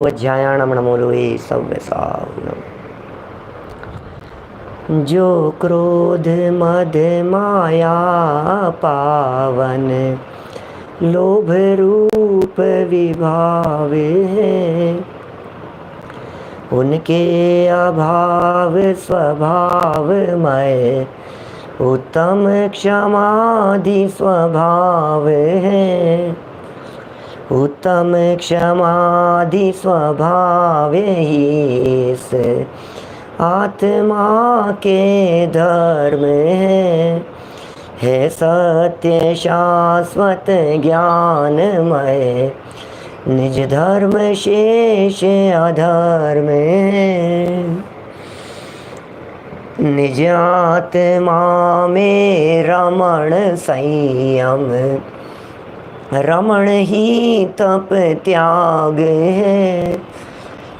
वज्रायणं नमो लोये सव्यसाय। जो क्रोध मद माया पावन लोभ रूप विभावे हैं, उनके अभाव स्वभावमय उत्तम क्षमादि स्वभाव है। उत्तम क्षमादि स्वभाव ही इस आत्मा के धर्म है सत्य शाश्वत ज्ञानमय निज धर्म शेष अधर्म है। निज आत्मा में रमण संयम रमण ही तप त्याग है।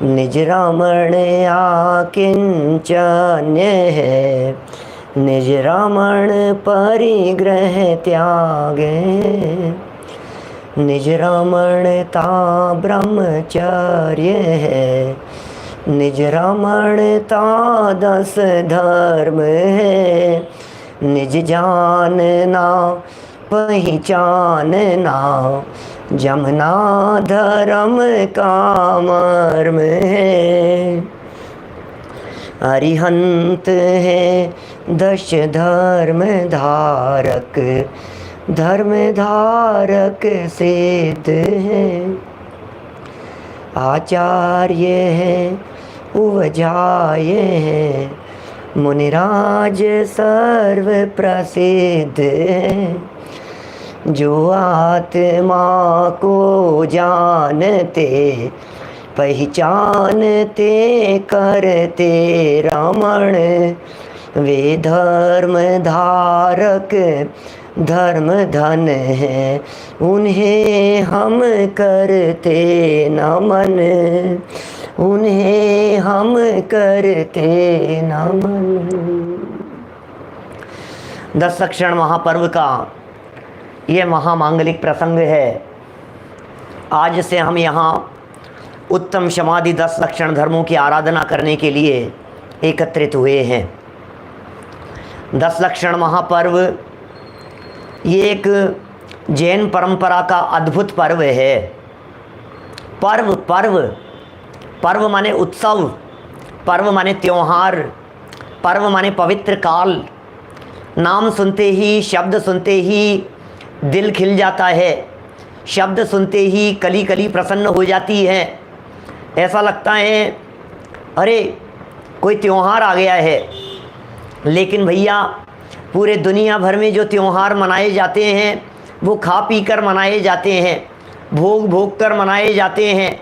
निज रमण आकिंचन्य है, निज रमण परिग्रह त्याग है। निज रमणता ब्रह्मचर्य है, निज रमणता 10 धर्म है। निज जानना पहचानना जमना धर्म का मर्म है। अरिहंत है 10 धर्म धारक, धर्म धारक सिद्ध है। आचार्य है उवजाय है, मुनिराज सर्व प्रसिद्ध है। जो आत्मा को जानते पहचानते करते रमण, वे धर्म धारक धर्म धन है, उन्हें हम करते नमन, उन्हें हम करते नमन। 10 लक्षण महापर्व का ये महामांगलिक प्रसंग है। आज से हम यहाँ उत्तम समाधि 10 लक्षण धर्मों की आराधना करने के लिए एकत्रित हुए हैं। 10 लक्षण महापर्व ये एक जैन परंपरा का अद्भुत पर्व है। पर्व पर्व पर्व माने उत्सव, पर्व माने त्योहार, पर्व माने पवित्र काल। नाम सुनते ही, शब्द सुनते ही दिल खिल जाता है, शब्द सुनते ही कली कली प्रसन्न हो जाती है। ऐसा लगता है अरे कोई त्योहार आ गया है। लेकिन भैया पूरे दुनिया भर में जो त्योहार मनाए जाते हैं वो खा पी कर मनाए जाते हैं, भोग भोग कर मनाए जाते हैं।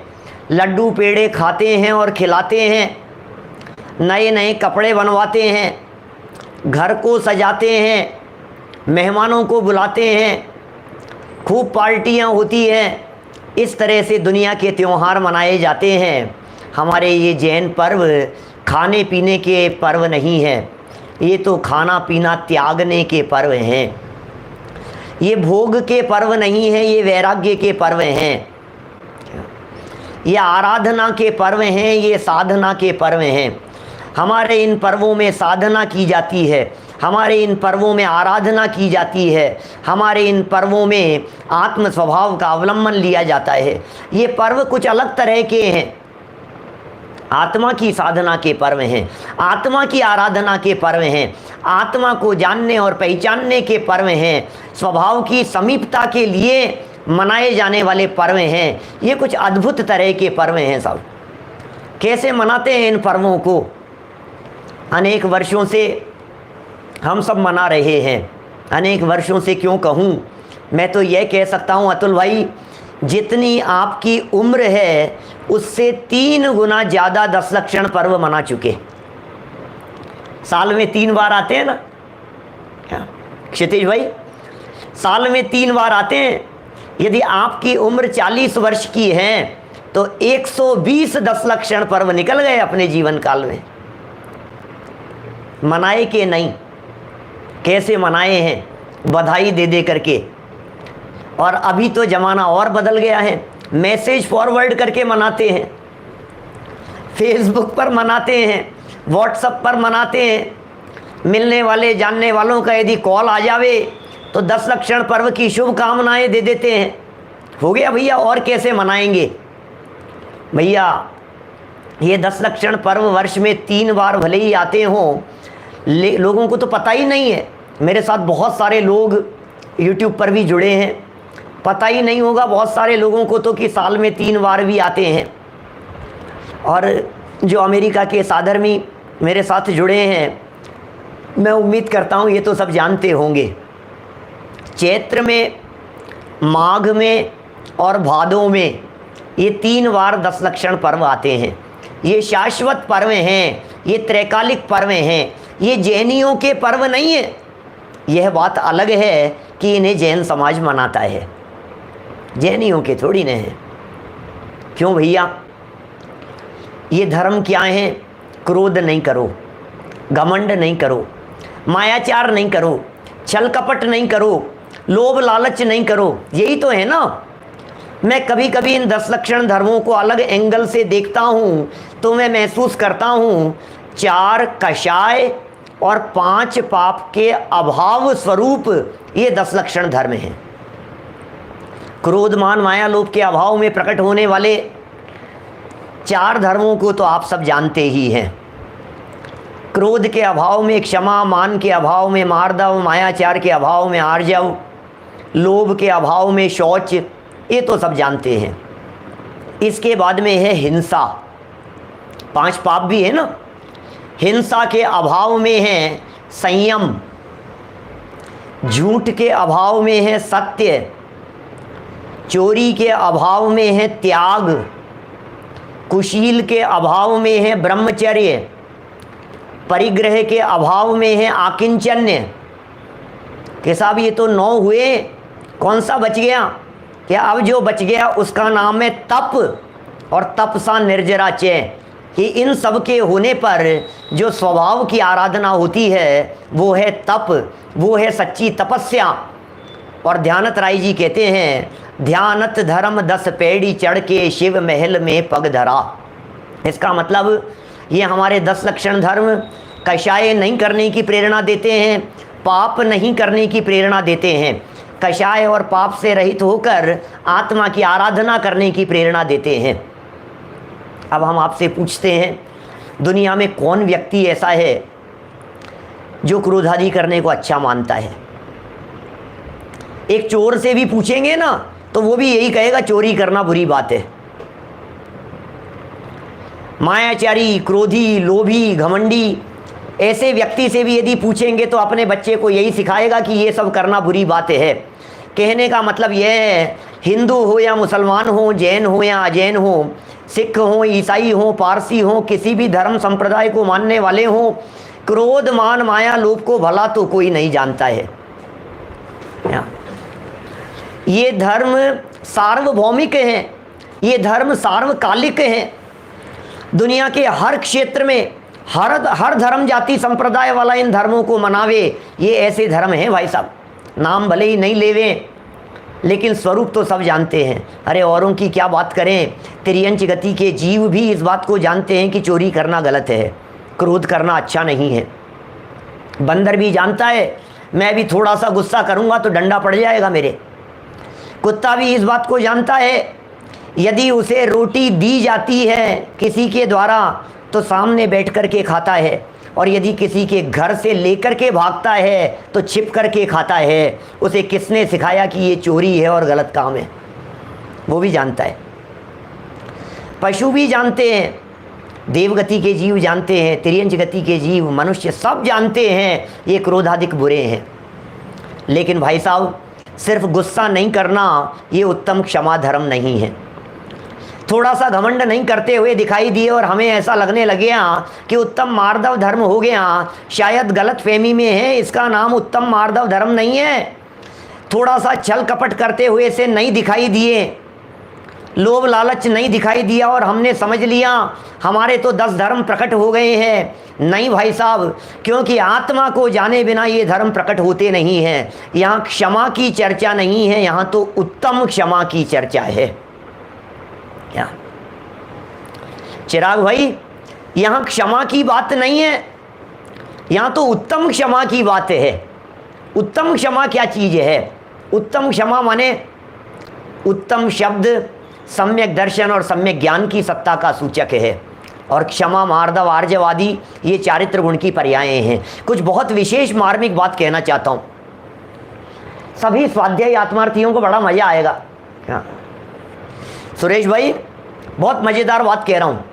लड्डू पेड़े खाते हैं और खिलाते हैं, नए नए कपड़े बनवाते हैं, घर को सजाते हैं, मेहमानों को बुलाते हैं, खूब पार्टियां होती हैं। इस तरह से दुनिया के त्योहार मनाए जाते हैं। हमारे ये जैन पर्व खाने पीने के पर्व नहीं है, ये तो खाना पीना त्यागने के पर्व हैं। ये भोग के पर्व नहीं है, ये वैराग्य के पर्व हैं। ये आराधना के पर्व हैं, ये साधना के पर्व हैं। हमारे इन पर्वों में साधना की जाती है, हमारे इन पर्वों में आराधना की जाती है, हमारे इन पर्वों में आत्म स्वभाव का अवलंबन लिया जाता है। ये पर्व कुछ अलग तरह के हैं। आत्मा की साधना के पर्व हैं, आत्मा की आराधना के पर्व हैं, आत्मा को जानने और पहचानने के पर्व हैं, स्वभाव की समीपता के लिए मनाए जाने वाले पर्व हैं। ये कुछ अद्भुत तरह के पर्व हैं सब। कैसे मनाते हैं इन पर्वों को? अनेक वर्षों से हम सब मना रहे हैं। अनेक वर्षों से क्यों कहूँ, मैं तो यह कह सकता हूँ अतुल भाई, जितनी आपकी उम्र है उससे 3 गुना ज़्यादा 10 लक्षण पर्व मना चुके। साल में 3 बार आते हैं ना क्या क्षितिज भाई? साल में 3 बार आते हैं। यदि आपकी उम्र 40 वर्ष की है तो 120 10 लक्षण पर्व निकल गए अपने जीवन काल में। मनाए कि नहीं? कैसे मनाए हैं? बधाई दे दे करके। और अभी तो ज़माना और बदल गया है, मैसेज फॉरवर्ड करके मनाते हैं। फेसबुक पर मनाते हैं, व्हाट्सएप पर मनाते हैं। मिलने वाले जानने वालों का यदि कॉल आ जावे तो 10 लक्षण पर्व की शुभकामनाएं दे देते हैं। हो गया भैया, और कैसे मनाएंगे भैया? ये 10 लक्षण पर्व वर्ष में 3 बार भले ही आते हों, लोगों को तो पता ही नहीं है। मेरे साथ बहुत सारे लोग यूट्यूब पर भी जुड़े हैं, पता ही नहीं होगा बहुत सारे लोगों को तो कि साल में 3 बार भी आते हैं। और जो अमेरिका के साधर्मी मेरे साथ जुड़े हैं, मैं उम्मीद करता हूँ ये तो सब जानते होंगे। चैत्र में, माघ में और भादों में ये 3 बार 10 लक्षण पर्व आते हैं। ये शाश्वत पर्व हैं, ये त्रैकालिक पर्व हैं, ये जैनियों के पर्व नहीं है। यह बात अलग है कि इन्हें जैन समाज मनाता है, जैनियों के थोड़ी न है। क्यों भैया? ये धर्म क्या है? क्रोध नहीं करो, घमंड नहीं करो, मायाचार नहीं करो, छल कपट नहीं करो, लोभ लालच नहीं करो, यही तो है ना। मैं कभी कभी इन 10 लक्षण धर्मों को अलग एंगल से देखता हूँ तो मैं महसूस करता हूँ 4 कषाय और 5 पाप के अभाव स्वरूप ये 10 लक्षण धर्म हैं। क्रोध मान माया लोभ के अभाव में प्रकट होने वाले 4 धर्मों को तो आप सब जानते ही हैं। क्रोध के अभाव में क्षमा, मान के अभाव में मार्दव, मायाचार के अभाव में आर्जव, लोभ के अभाव में शौच, ये तो सब जानते हैं। इसके बाद में है हिंसा, 5 पाप भी है ना। हिंसा के अभाव में है संयम, झूठ के अभाव में है सत्य, चोरी के अभाव में है त्याग, कुशील के अभाव में है ब्रह्मचर्य, परिग्रह के अभाव में है आकिंचन्य। कि साहब ये तो 9 हुए, कौन सा बच गया? क्या अब जो बच गया उसका नाम है तप, और तप सा निर्जरा चय। कि इन सब के होने पर जो स्वभाव की आराधना होती है वो है तप, वो है सच्ची तपस्या। और ध्यानत राय जी कहते हैं, ध्यानत धर्म 10 पैड़ी चढ़ के शिव महल में पग धरा। इसका मतलब ये हमारे 10 लक्षण धर्म कषाय नहीं करने की प्रेरणा देते हैं, पाप नहीं करने की प्रेरणा देते हैं। कषाय और पाप से रहित होकर आत्मा की आराधना करने की प्रेरणा देते हैं। अब हम आपसे पूछते हैं, दुनिया में कौन व्यक्ति ऐसा है जो क्रोधादि करने को अच्छा मानता है? एक चोर से भी पूछेंगे ना तो वो भी यही कहेगा चोरी करना बुरी बात है। मायाचारी, क्रोधी, लोभी, घमंडी ऐसे व्यक्ति से भी यदि पूछेंगे तो अपने बच्चे को यही सिखाएगा कि ये सब करना बुरी बात है। कहने का मतलब यह है, हिंदू हो या मुसलमान हो, जैन हो या अजैन हो, सिख हो, ईसाई हो, पारसी हो, किसी भी धर्म संप्रदाय को मानने वाले हो, क्रोध मान माया लोभ को भला तो कोई नहीं जानता है। ये धर्म सार्वभौमिक हैं, ये धर्म सार्वकालिक हैं। दुनिया के हर क्षेत्र में हर धर्म जाति संप्रदाय वाला इन धर्मों को मनावे। ये ऐसे धर्म हैं भाई साहब, नाम भले ही नहीं लेवें लेकिन स्वरूप तो सब जानते हैं। अरे औरों की क्या बात करें, तिर्यंच गति के जीव भी इस बात को जानते हैं कि चोरी करना गलत है, क्रोध करना अच्छा नहीं है। बंदर भी जानता है मैं भी थोड़ा सा गुस्सा करूंगा तो डंडा पड़ जाएगा मेरे। कुत्ता भी इस बात को जानता है, यदि उसे रोटी दी जाती है किसी के द्वारा तो सामने बैठ कर के खाता है, और यदि किसी के घर से लेकर के भागता है तो छिप कर के खाता है। उसे किसने सिखाया कि ये चोरी है और गलत काम है, वो भी जानता है। पशु भी जानते हैं, देवगति के जीव जानते हैं, तिर्यंच गति के जीव, मनुष्य सब जानते हैं ये क्रोधाधिक बुरे हैं। लेकिन भाई साहब, सिर्फ गुस्सा नहीं करना ये उत्तम क्षमा धर्म नहीं है। थोड़ा सा घमंड नहीं करते हुए दिखाई दिए और हमें ऐसा लगने लगे कि उत्तम मार्दव धर्म हो गया, शायद गलत फहमी में है, इसका नाम उत्तम मार्दव धर्म नहीं है। थोड़ा सा छल कपट करते हुए से नहीं दिखाई दिए, लोभ लालच नहीं दिखाई दिया और हमने समझ लिया हमारे तो 10 धर्म प्रकट हो गए हैं। नहीं भाई साहब, क्योंकि आत्मा को जाने बिना ये धर्म प्रकट होते नहीं हैं। यहाँ क्षमा की चर्चा नहीं है, यहाँ तो उत्तम क्षमा की चर्चा है। क्या चिराग भाई, यहाँ क्षमा की बात नहीं है, यहाँ तो उत्तम क्षमा की बात है। उत्तम क्षमा क्या चीज़ है? उत्तम क्षमा माने उत्तम शब्द सम्यक दर्शन और सम्यक ज्ञान की सत्ता का सूचक है, और क्षमा, मार्दव, आर्जवादी ये चारित्र गुण की पर्यायें हैं। कुछ बहुत विशेष मार्मिक बात कहना चाहता हूँ, सभी स्वाध्यायी आत्मार्थियों को बड़ा मज़ा आएगा। क्या सुरेश भाई, बहुत मज़ेदार बात कह रहा हूँ।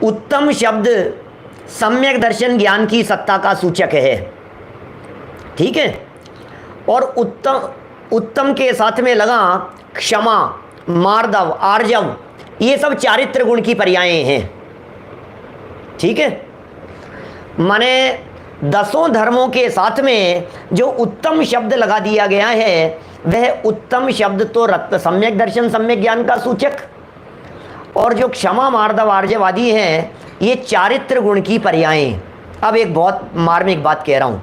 उत्तम शब्द सम्यक दर्शन ज्ञान की सत्ता का सूचक है, ठीक है। और उत्तम के साथ में लगा क्षमा, मार्दव, आर्जव, ये सब चारित्र गुण की पर्यायें हैं, ठीक है। माने 10 धर्मों के साथ में जो उत्तम शब्द लगा दिया गया है, वह उत्तम शब्द तो रत्न सम्यक दर्शन सम्यक ज्ञान का सूचक, और जो क्षमा, मार्दव, आर्जवादी हैं, ये चारित्र गुण की पर्यायें। अब एक बहुत मार्मिक बात कह रहा हूँ,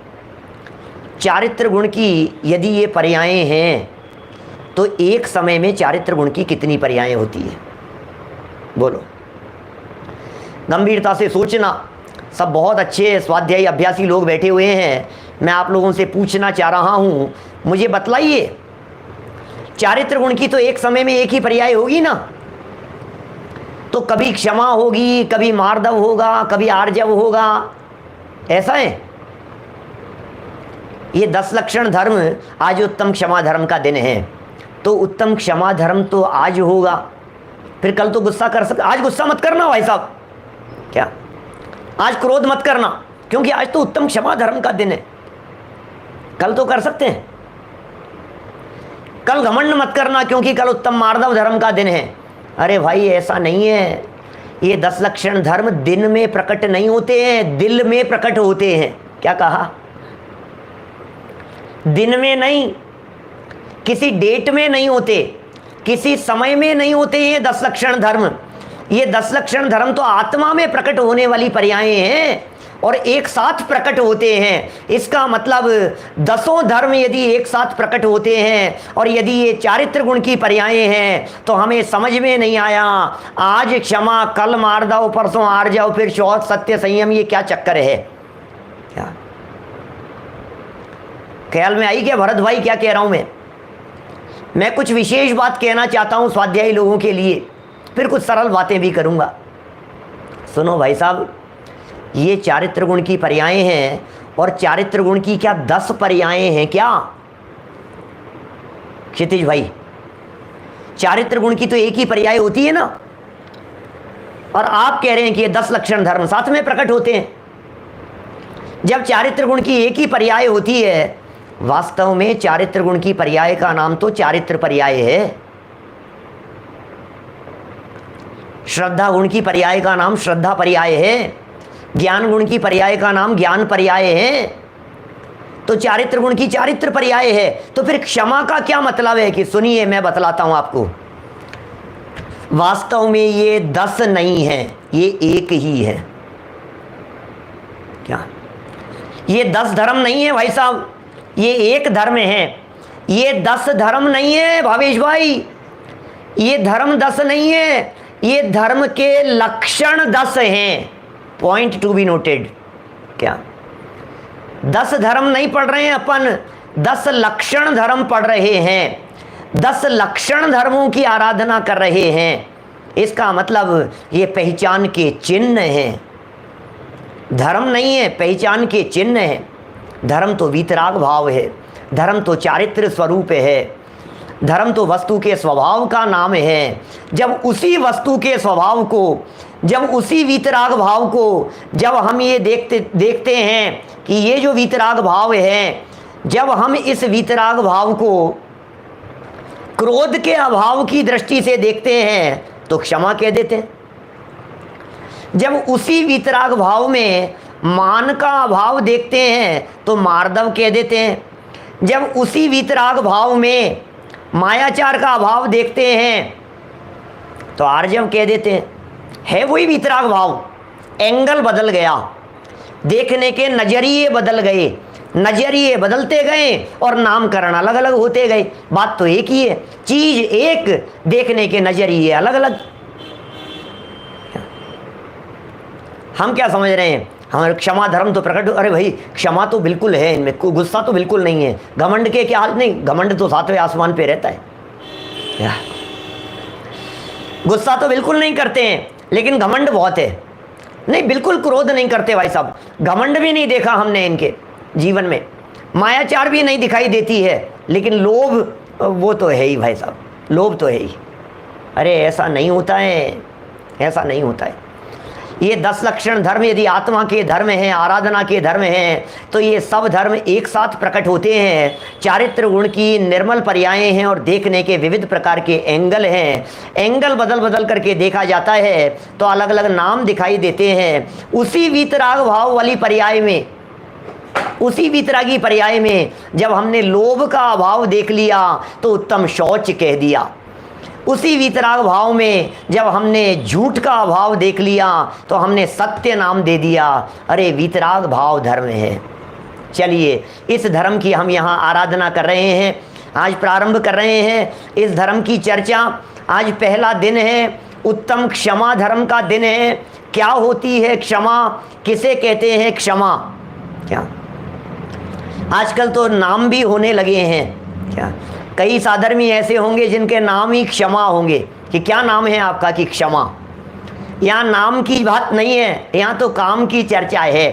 चारित्र गुण की यदि ये पर्यायें हैं तो एक समय में चारित्र गुण की कितनी पर्यायें होती है? बोलो, गंभीरता से सोचना। सब बहुत अच्छे स्वाध्यायी अभ्यासी लोग बैठे हुए हैं, मैं आप लोगों से पूछना चाह रहा हूँ, मुझे बतलाइए, चारित्र गुण की तो एक समय में एक ही पर्याय होगी ना? तो कभी क्षमा होगी, कभी मार्दव होगा, कभी आर्जव होगा, ऐसा है। ये 10 लक्षण धर्म, आज उत्तम क्षमा धर्म का दिन है, तो उत्तम क्षमा धर्म तो आज होगा, फिर कल तो गुस्सा कर सकते। आज गुस्सा मत करना भाई साहब, क्या आज क्रोध मत करना, क्योंकि आज तो उत्तम क्षमा धर्म का दिन है, कल तो कर सकते हैं। कल घमंड मत करना, क्योंकि कल उत्तम मार्दव धर्म का दिन है। अरे भाई ऐसा नहीं है, ये 10 लक्षण धर्म दिन में प्रकट नहीं होते हैं, दिल में प्रकट होते हैं। क्या कहा? दिन में नहीं, किसी डेट में नहीं होते, किसी समय में नहीं होते ये 10 लक्षण धर्म। ये 10 लक्षण धर्म तो आत्मा में प्रकट होने वाली पर्यायें हैं, और एक साथ प्रकट होते हैं। इसका मतलब 10 धर्म यदि एक साथ प्रकट होते हैं, और यदि ये चारित्र गुण की पर्यायें हैं, तो हमें समझ में नहीं आया आज क्षमा, कल मार्दव, परसों आर्जव, फिर शौच, सत्य, संयम, ये क्या चक्कर है? क्या ख्याल में आई क्या भरत भाई क्या कह रहा हूं मैं कुछ विशेष बात कहना चाहता हूं स्वाध्यायी लोगों के लिए, फिर कुछ सरल बातें भी करूंगा। सुनो भाई साहब, ये चारित्र गुण की पर्यायें हैं, और चारित्र गुण की क्या 10 पर्यायें हैं क्या क्षितिज भाई? चारित्र गुण की तो एक ही पर्याय होती है ना, और आप कह रहे हैं कि ये 10 लक्षण धर्म साथ में प्रकट होते हैं। जब चारित्र गुण की एक ही पर्याय होती है, वास्तव में चारित्र गुण की पर्याय का नाम तो चारित्र पर्याय है। श्रद्धा गुण की पर्याय का नाम श्रद्धा पर्याय है, ज्ञान गुण की पर्याय का नाम ज्ञान पर्याय है, तो चारित्र गुण की चारित्र पर्याय है। तो फिर क्षमा का क्या मतलब है? कि सुनिए मैं बतलाता हूं आपको, वास्तव में ये 10 नहीं है, ये एक ही है। क्या ये 10 धर्म नहीं है भाई साहब, ये एक धर्म है। ये 10 धर्म नहीं है भावेश भाई, ये धर्म 10 नहीं है, ये धर्म के लक्षण 10 हैं। Point to be noted. क्या 10 धर्म नहीं पढ़ रहे हैं अपन, 10 लक्षण धर्म पढ़ रहे हैं, 10 लक्षण धर्मों की आराधना कर रहे हैं। इसका मतलब ये पहचान के चिन्ह हैं, धर्म नहीं है, पहचान के चिन्ह है। धर्म तो वीतराग भाव है, धर्म तो चारित्र स्वरूप है, धर्म तो वस्तु के स्वभाव का नाम है। जब उसी वस्तु के स्वभाव को, जब उसी वीतराग भाव को, जब हम ये देखते हैं कि ये जो वीतराग भाव है, जब हम इस वीतराग भाव को क्रोध के अभाव की दृष्टि से देखते हैं तो क्षमा कह देते हैं। जब उसी वीतराग भाव में मान का अभाव देखते हैं तो मार्दव कह देते हैं। जब उसी वीतराग भाव में मायाचार का अभाव देखते हैं तो आर्जव कह देते हैं। है वही वीतराग भाव, एंगल बदल गया, देखने के नजरिए बदल गए, नजरिए बदलते गए और नामकरण अलग अलग होते गए। बात तो एक ही है, चीज एक, देखने के नजरिए अलग अलग। हम क्या समझ रहे हैं, हमारे क्षमा धर्म तो प्रकट, अरे भाई क्षमा तो बिल्कुल है इनमें, गुस्सा तो बिल्कुल नहीं है। घमंड के क्या हाल, नहीं घमंड तो 7वें आसमान पे रहता है, गुस्सा तो बिल्कुल नहीं करते हैं, लेकिन घमंड बहुत है। नहीं बिल्कुल क्रोध नहीं करते भाई साहब, घमंड भी नहीं देखा हमने इनके जीवन में, मायाचार भी नहीं दिखाई देती है, लेकिन लोभ वो तो है ही भाई साहब, लोभ तो है ही। अरे ऐसा नहीं होता है, ऐसा नहीं होता है। ये 10 लक्षण धर्म यदि आत्मा के धर्म हैं, आराधना के धर्म हैं, तो ये सब धर्म एक साथ प्रकट होते हैं। चारित्र गुण की निर्मल पर्यायें हैं और देखने के विविध प्रकार के एंगल हैं। एंगल बदल बदल करके देखा जाता है तो अलग अलग नाम दिखाई देते हैं। उसी वीतराग भाव वाली पर्याय में, उसी वीतरागी पर्याय में जब हमने लोभ का अभाव देख लिया तो उत्तम शौच कह दिया। उसी वीतराग भाव में जब हमने झूठ का अभाव देख लिया तो हमने सत्य नाम दे दिया। अरे वीतराग भाव धर्म है। चलिए इस धर्म की हम यहाँ आराधना कर रहे हैं, आज प्रारंभ कर रहे हैं इस धर्म की चर्चा। आज पहला दिन है, उत्तम क्षमा धर्म का दिन है। क्या होती है क्षमा, किसे कहते हैं क्षमा? क्या आजकल तो नाम भी होने लगे हैं, क्या कई साधर्मी ऐसे होंगे जिनके नाम ही क्षमा होंगे कि क्या नाम है आपका, कि क्षमा। यहाँ नाम की बात नहीं है, यहाँ तो काम की चर्चा है।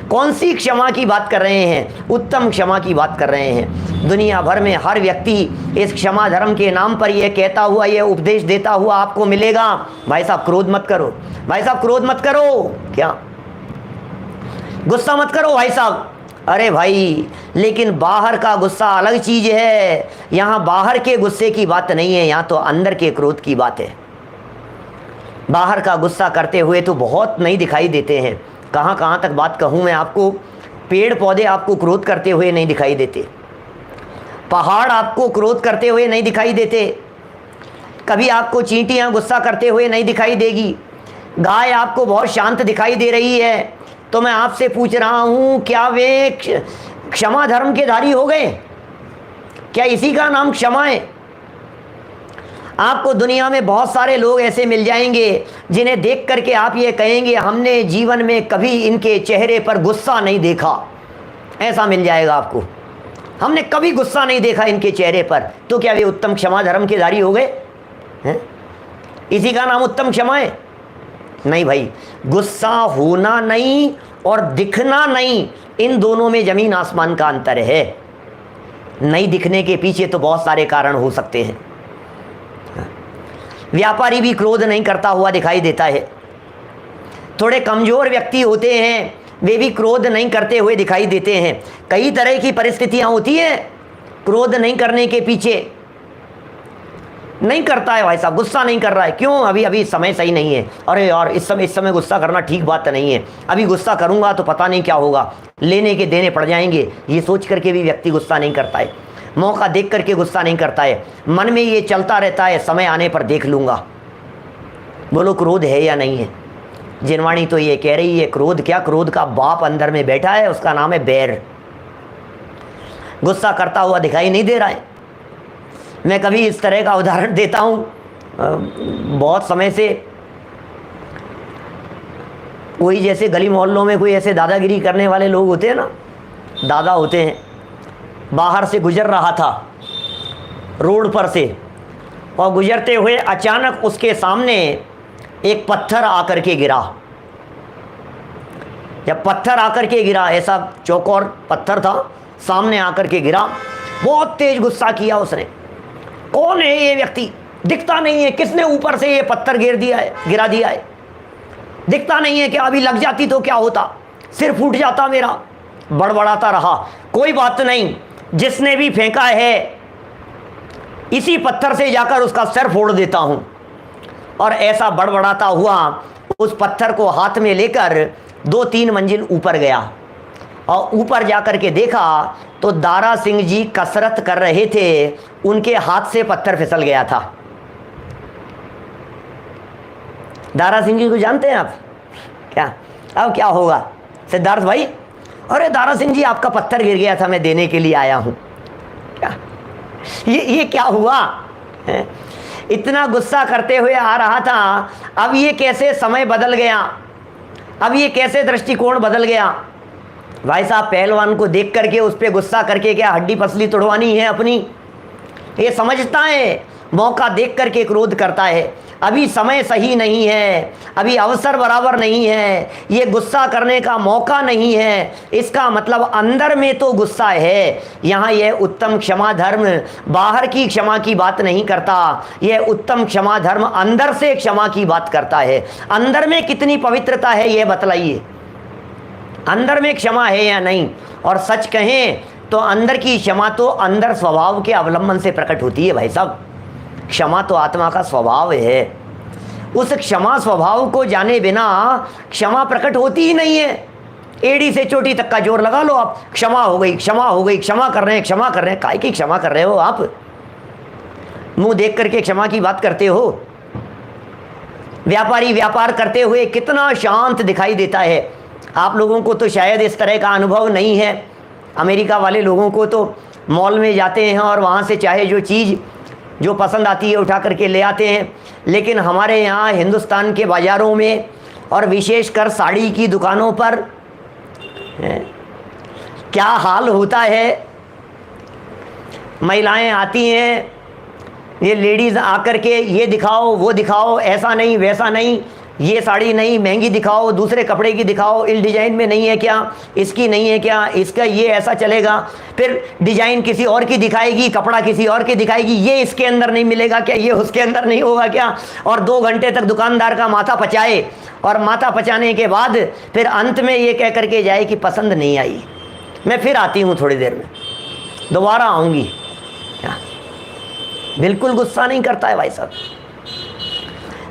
कौन सी क्षमा की बात कर रहे हैं? उत्तम क्षमा की बात कर रहे हैं। दुनिया भर में हर व्यक्ति इस क्षमा धर्म के नाम पर यह कहता हुआ, यह उपदेश देता हुआ आपको मिलेगा, भाई साहब क्रोध मत करो, भाई साहब क्रोध मत करो, क्या गुस्सा मत करो भाई साहब। अरे भाई लेकिन बाहर का गुस्सा अलग चीज है, यहाँ बाहर के गुस्से की बात नहीं है, यहाँ तो अंदर के क्रोध की बात है। बाहर का गुस्सा करते हुए तो बहुत नहीं दिखाई देते हैं। कहाँ कहाँ तक बात कहूँ मैं आपको, पेड़ पौधे आपको क्रोध करते हुए नहीं दिखाई देते, पहाड़ आपको क्रोध करते हुए नहीं दिखाई देते, कभी आपको चींटियाँ गुस्सा करते हुए नहीं दिखाई देगी, गाय आपको बहुत शांत दिखाई दे रही है। तो मैं आपसे पूछ रहा हूं, क्या वे क्षमा धर्म के धारी हो गए? क्या इसी का नाम क्षमा है? आपको दुनिया में बहुत सारे लोग ऐसे मिल जाएंगे जिन्हें देख करके आप ये कहेंगे हमने जीवन में कभी इनके चेहरे पर गुस्सा नहीं देखा। ऐसा मिल जाएगा आपको, हमने कभी गुस्सा नहीं देखा इनके चेहरे पर। तो क्या वे उत्तम क्षमा धर्म के धारी हो गए हैं? इसी का नाम उत्तम क्षमा है? नहीं भाई, गुस्सा होना नहीं और दिखना नहीं, इन दोनों में जमीन आसमान का अंतर है। नहीं दिखने के पीछे तो बहुत सारे कारण हो सकते हैं। व्यापारी भी क्रोध नहीं करता हुआ दिखाई देता है। थोड़े कमजोर व्यक्ति होते हैं, वे भी क्रोध नहीं करते हुए दिखाई देते हैं। कई तरह की परिस्थितियां होती हैं क्रोध नहीं करने के पीछे। नहीं करता है भाई साहब, गुस्सा नहीं कर रहा है, क्यों? अभी समय सही नहीं है। अरे यार इस समय गुस्सा करना ठीक बात नहीं है, अभी गुस्सा करूंगा तो पता नहीं क्या होगा, लेने के देने पड़ जाएंगे, ये सोच करके भी व्यक्ति गुस्सा नहीं करता है। मौका देख करके गुस्सा नहीं करता है, मन में ये चलता रहता है समय आने पर देख लूंगा। बोलो क्रोध है या नहीं है? जिनवाणी तो ये कह रही है क्रोध क्या, क्रोध का बाप अंदर में बैठा है, उसका नाम है बैर। गुस्सा करता हुआ दिखाई नहीं दे रहा है। मैं कभी इस तरह का उदाहरण देता हूँ, बहुत समय से कोई जैसे गली मोहल्लों में कोई ऐसे दादागिरी करने वाले लोग होते हैं ना, दादा होते हैं, बाहर से गुजर रहा था रोड पर से, और गुजरते हुए अचानक उसके सामने एक पत्थर आकर के गिरा। जब पत्थर आकर के गिरा, ऐसा चौकोर पत्थर था, सामने आकर के गिरा, बहुत तेज गुस्सा किया उसने। कौन है ये व्यक्ति? दिखता नहीं है, किसने ऊपर से ये पत्थर गिरा दिया है? दिखता नहीं है, क्या अभी लग जाती तो क्या होता, सिर फूट जाता मेरा। बड़बड़ाता रहा, कोई बात नहीं, जिसने भी फेंका है इसी पत्थर से जाकर उसका सिर फोड़ देता हूं। और ऐसा बड़बड़ाता हुआ उस पत्थर को हाथ में लेकर 2-3 मंजिल ऊपर गया, और ऊपर जाकर के देखा तो दारा सिंह जी कसरत कर रहे थे, उनके हाथ से पत्थर फिसल गया था। दारा सिंह जी को जानते हैं आप? क्या अब क्या होगा सिद्धार्थ भाई? अरे दारा सिंह जी आपका पत्थर गिर गया था, मैं देने के लिए आया हूं। क्या ये क्या हुआ है? इतना गुस्सा करते हुए आ रहा था, अब ये कैसे समय बदल गया? अब ये कैसे दृष्टिकोण बदल गया भाई साहब? पहलवान को देख करके उस पर गुस्सा करके क्या हड्डी पसली तोड़वानी है अपनी? ये समझता है, मौका देख करके क्रोध करता है। अभी समय सही नहीं है, अभी अवसर बराबर नहीं है, ये गुस्सा करने का मौका नहीं है। इसका मतलब अंदर में तो गुस्सा है। यहाँ यह उत्तम क्षमा धर्म बाहर की क्षमा की बात नहीं करता, यह उत्तम क्षमा धर्म अंदर से क्षमा की बात करता है। अंदर में कितनी पवित्रता है ये बतलाइए, अंदर में क्षमा है या नहीं? और सच कहें तो अंदर की क्षमा तो अंदर स्वभाव के अवलंबन से प्रकट होती है भाई साहब। क्षमा तो आत्मा का स्वभाव है। उस क्षमा स्वभाव को जाने बिना क्षमा प्रकट होती ही नहीं है। एड़ी से चोटी तक का जोर लगा लो आप, क्षमा हो गई, क्षमा हो गई, क्षमा कर रहे हैं, क्षमा कर रहे हैं। काहे की क्षमा कर रहे हो आप? मुंह देख करके क्षमा की बात करते हो। व्यापारी व्यापार करते हुए कितना शांत दिखाई देता है। आप लोगों को तो शायद इस तरह का अनुभव नहीं है। अमेरिका वाले लोगों को तो मॉल में जाते हैं और वहाँ से चाहे जो चीज़ जो पसंद आती है उठा करके ले आते हैं, लेकिन हमारे यहाँ हिंदुस्तान के बाज़ारों में और विशेषकर साड़ी की दुकानों पर क्या हाल होता है। महिलाएं आती हैं, ये लेडीज़ आकर के ये दिखाओ वो दिखाओ, ऐसा नहीं वैसा नहीं, ये साड़ी नहीं महंगी दिखाओ, दूसरे कपड़े की दिखाओ, इस डिज़ाइन में नहीं है क्या, इसकी नहीं है क्या, इसका ये ऐसा चलेगा। फिर डिज़ाइन किसी और की दिखाएगी, कपड़ा किसी और की दिखाएगी, ये इसके अंदर नहीं मिलेगा क्या, ये उसके अंदर नहीं होगा क्या। और 2 घंटे तक दुकानदार का माथा पचाए, और माथा पचाने के बाद फिर अंत में ये कह करके जाए कि पसंद नहीं आई, मैं फिर आती हूँ थोड़ी देर में, दोबारा आऊँगी। बिल्कुल गुस्सा नहीं करता है भाई साहब,